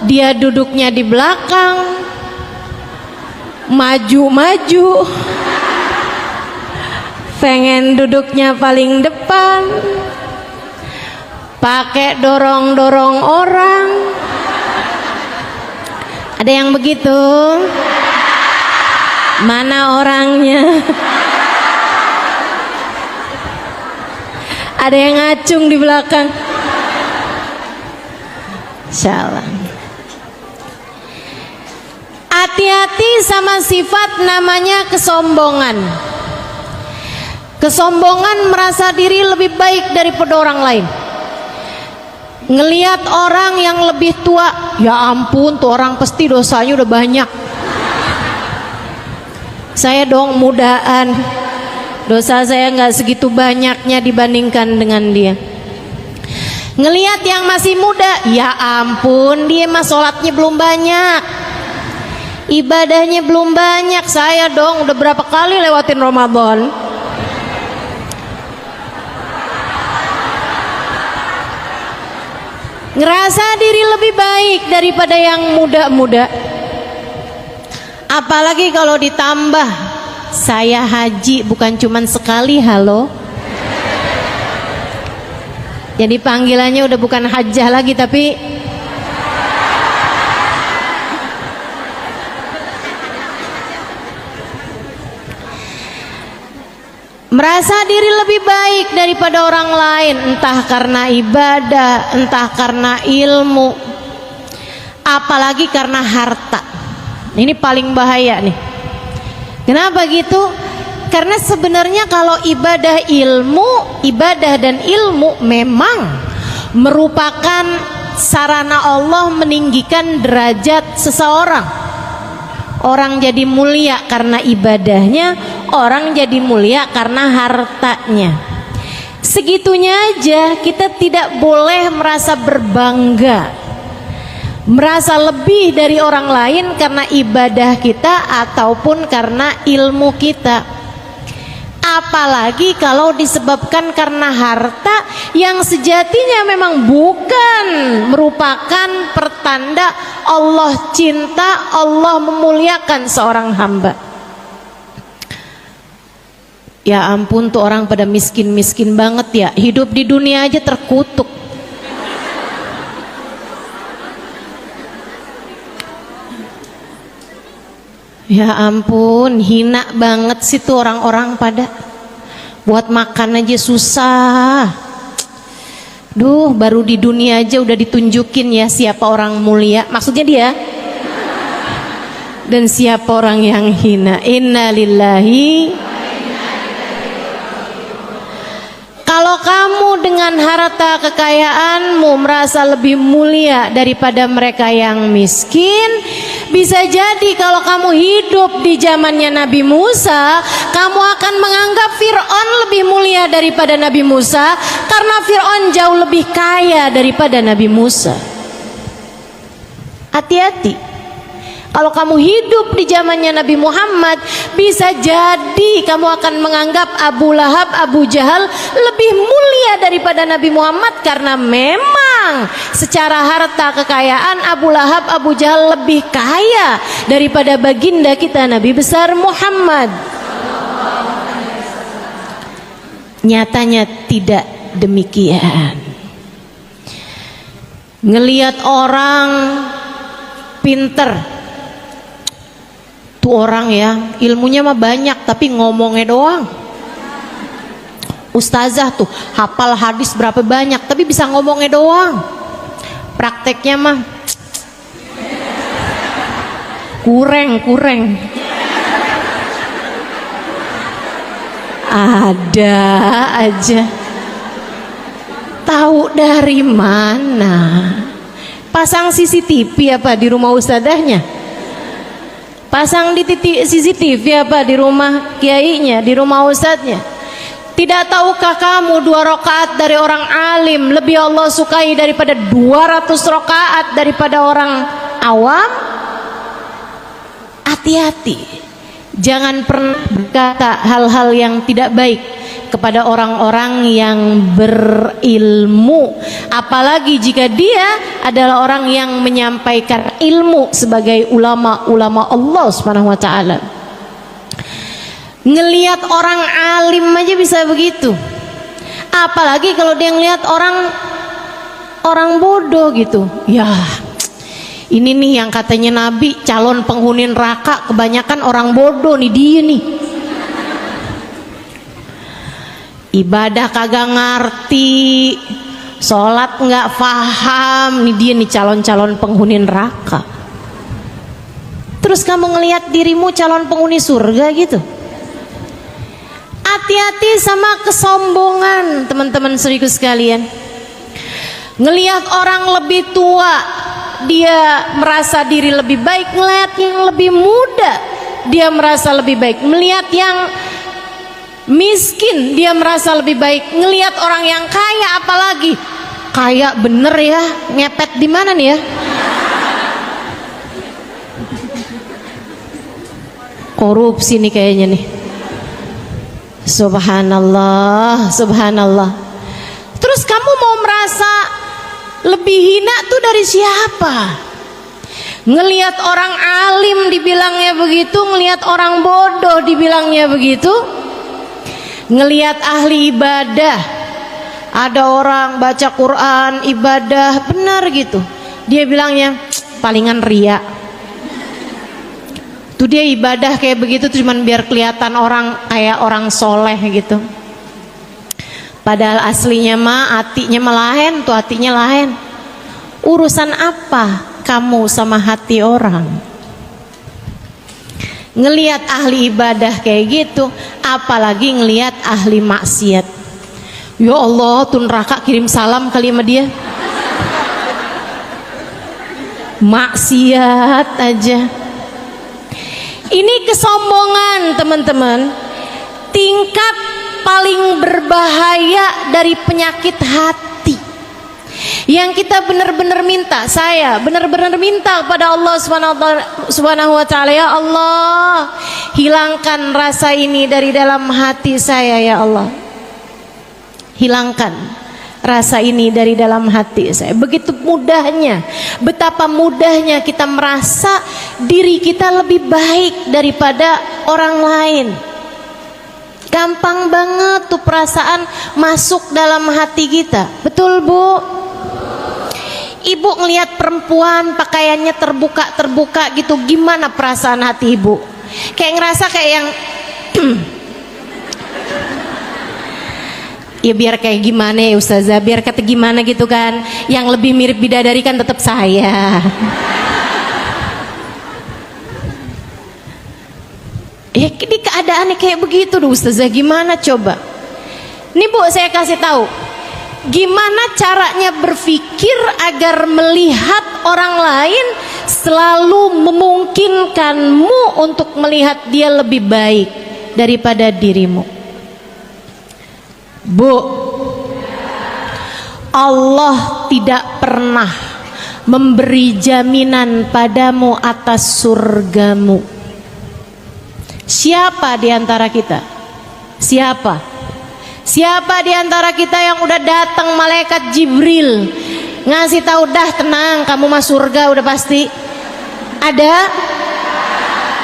dia duduknya di belakang, maju-maju, pengen duduknya paling depan, pakai dorong-dorong orang. Ada yang begitu? Mana orangnya? Ada yang ngacung di belakang. Salah. Hati-hati sama sifat namanya kesombongan. Kesombongan merasa diri lebih baik daripada orang lain. Ngelihat orang yang lebih tua, ya ampun tuh orang pasti dosanya udah banyak. Saya dong mudaan, dosa saya nggak segitu banyaknya dibandingkan dengan dia. Ngelihat yang masih muda, ya ampun dia mah sholatnya belum banyak, ibadahnya belum banyak. Saya dong udah berapa kali lewatin Ramadan. Ngerasa diri lebih baik daripada yang muda-muda. Apalagi kalau ditambah saya haji bukan cuman sekali, halo. Jadi panggilannya udah bukan hajjah lagi tapi merasa diri lebih baik daripada orang lain, entah karena ibadah, entah karena ilmu, apalagi karena harta. Ini paling bahaya nih. Kenapa gitu? Karena sebenarnya kalau ibadah dan ilmu memang merupakan sarana Allah meninggikan derajat seseorang. Orang jadi mulia karena ibadahnya, orang jadi mulia karena hartanya. Segitunya aja kita tidak boleh merasa berbangga, merasa lebih dari orang lain karena ibadah kita ataupun karena ilmu kita. Apalagi kalau disebabkan karena harta yang sejatinya memang bukan merupakan pertanda Allah cinta, Allah memuliakan seorang hamba. Ya ampun tuh orang pada miskin-miskin banget ya, hidup di dunia aja terkutuk. Ya ampun, hina banget sih tuh orang-orang pada buat makan aja susah. Duh, baru di dunia aja udah ditunjukin ya siapa orang mulia, maksudnya dia, dan siapa orang yang hina. Innalillahi. Kalau kamu dengan harta kekayaanmu merasa lebih mulia daripada mereka yang miskin, bisa jadi kalau kamu hidup di zamannya Nabi Musa, kamu akan menganggap Fir'aun lebih mulia daripada Nabi Musa, karena Fir'aun jauh lebih kaya daripada Nabi Musa. Hati-hati. Kalau kamu hidup di zamannya Nabi Muhammad, bisa jadi kamu akan menganggap Abu Lahab, Abu Jahal lebih mulia daripada Nabi Muhammad, karena memang secara harta kekayaan Abu Lahab, Abu Jahal lebih kaya daripada baginda kita Nabi besar Muhammad. Nyatanya tidak demikian. Ngelihat orang pinter, tuh orang ya ilmunya mah banyak tapi ngomongnya doang. Ustazah tuh hafal hadis berapa banyak tapi bisa ngomongnya doang, prakteknya mah kurang. Ada aja, tahu dari mana? Pasang CCTV apa di rumah ustazahnya? Pasang di CCTV apa di rumah kiainya, di rumah ustadznya? Tidak tahukah kamu 2 rakaat dari orang alim lebih Allah sukai daripada 200 rakaat daripada orang awam? Hati-hati, jangan pernah berkata hal-hal yang tidak baik kepada orang-orang yang berilmu, apalagi jika dia adalah orang yang menyampaikan ilmu sebagai ulama-ulama Allah Subhanahu wa taala. Ngelihat orang alim aja bisa begitu, apalagi kalau dia ngelihat orang orang bodoh gitu. Ya, ini nih yang katanya Nabi calon penghuni neraka, kebanyakan orang bodoh nih dia nih. Ibadah kagak ngerti, sholat nggak paham, nih dia nih calon-calon penghuni neraka. Terus kamu ngelihat dirimu calon penghuni surga gitu. Hati-hati sama kesombongan, teman-teman saudaraku sekalian. Ngelihat orang lebih tua, dia merasa diri lebih baik. Ngelihat yang lebih muda, dia merasa lebih baik. Melihat yang miskin, dia merasa lebih baik. Ngelihat orang yang kaya, apalagi kaya bener ya, ngepet di mana nih ya? Korupsi nih kayaknya nih. Subhanallah, subhanallah. Terus kamu mau merasa lebih hina tuh dari siapa? Ngelihat orang alim dibilangnya begitu, ngelihat orang bodoh dibilangnya begitu. Ngelihat ahli ibadah, ada orang baca Quran, ibadah benar gitu, dia bilangnya palingan ria. Tuh dia ibadah kayak begitu cuman biar kelihatan orang kayak orang soleh gitu. Padahal aslinya mah hatinya lain, tuh hatinya lain. Urusan apa kamu sama hati orang? Ngelihat ahli ibadah kayak gitu, apalagi ngelihat ahli maksiat. Ya Allah, tuh neraka kirim salam kali sama dia. Maksiat aja. Ini kesombongan, teman-teman. Tingkat paling berbahaya dari penyakit hati. Yang kita benar-benar minta, saya benar-benar minta kepada Allah Subhanahu wa taala, ya Allah, hilangkan rasa ini dari dalam hati saya ya Allah. Hilangkan rasa ini dari dalam hati saya. Begitu mudahnya, betapa mudahnya kita merasa diri kita lebih baik daripada orang lain. Gampang banget tuh perasaan masuk dalam hati kita. Betul Bu? Ibu ngelihat perempuan pakaiannya terbuka gitu, gimana perasaan hati ibu? Kayak ngerasa kayak yang ya biar kayak gimana ya Ustazah, biar kata gimana gitu kan. Yang lebih mirip bidadari kan tetap saya. Ya ini keadaannya kayak begitu tuh Ustazah, gimana coba? Nih Bu, saya kasih tahu gimana caranya berpikir agar melihat orang lain selalu memungkinkanmu untuk melihat dia lebih baik daripada dirimu. Bu, Allah tidak pernah memberi jaminan padamu atas surgamu. Siapa di antara kita? Siapa di antara kita yang udah datang malaikat Jibril ngasih tahu, dah tenang, kamu masuk surga udah pasti? Ada?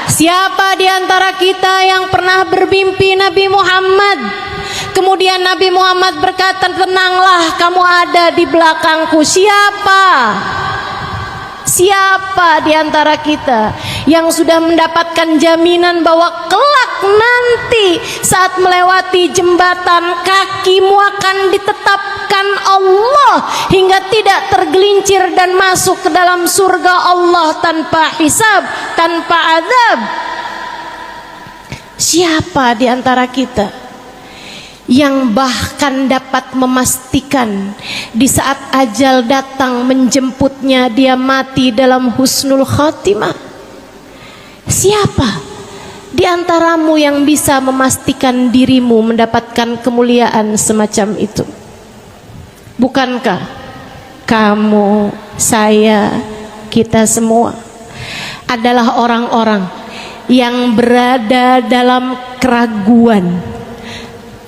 Siapa di antara kita yang pernah bermimpi Nabi Muhammad? Kemudian Nabi Muhammad berkata, tenanglah, kamu ada di belakangku. Siapa? Siapa di antara kita yang sudah mendapatkan jaminan bahwa kelak nanti saat melewati jembatan kakimu akan ditetapkan Allah hingga tidak tergelincir dan masuk ke dalam surga Allah tanpa hisab, tanpa azab? Siapa di antara kita yang bahkan dapat memastikan di saat ajal datang menjemputnya dia mati dalam husnul khatimah? Siapa di antaramu yang bisa memastikan dirimu mendapatkan kemuliaan semacam itu? Bukankah kamu, saya, kita semua adalah orang-orang yang berada dalam keraguan,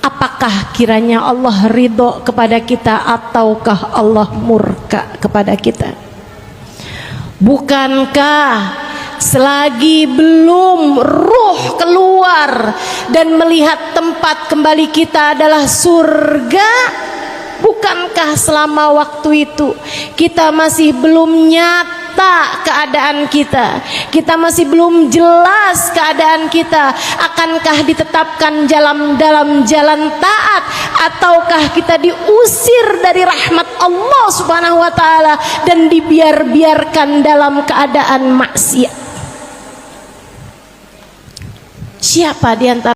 apakah kiranya Allah ridho kepada kita ataukah Allah murka kepada kita? Bukankah selagi belum ruh keluar dan melihat tempat kembali kita adalah surga, Bukankah selama waktu itu kita masih belum nyata keadaan kita, kita masih belum jelas keadaan kita? Akankah ditetapkan dalam jalan taat, ataukah kita diusir dari rahmat Allah Subhanahu wa taala dan dibiarkan dalam keadaan maksiat? Siapa di antara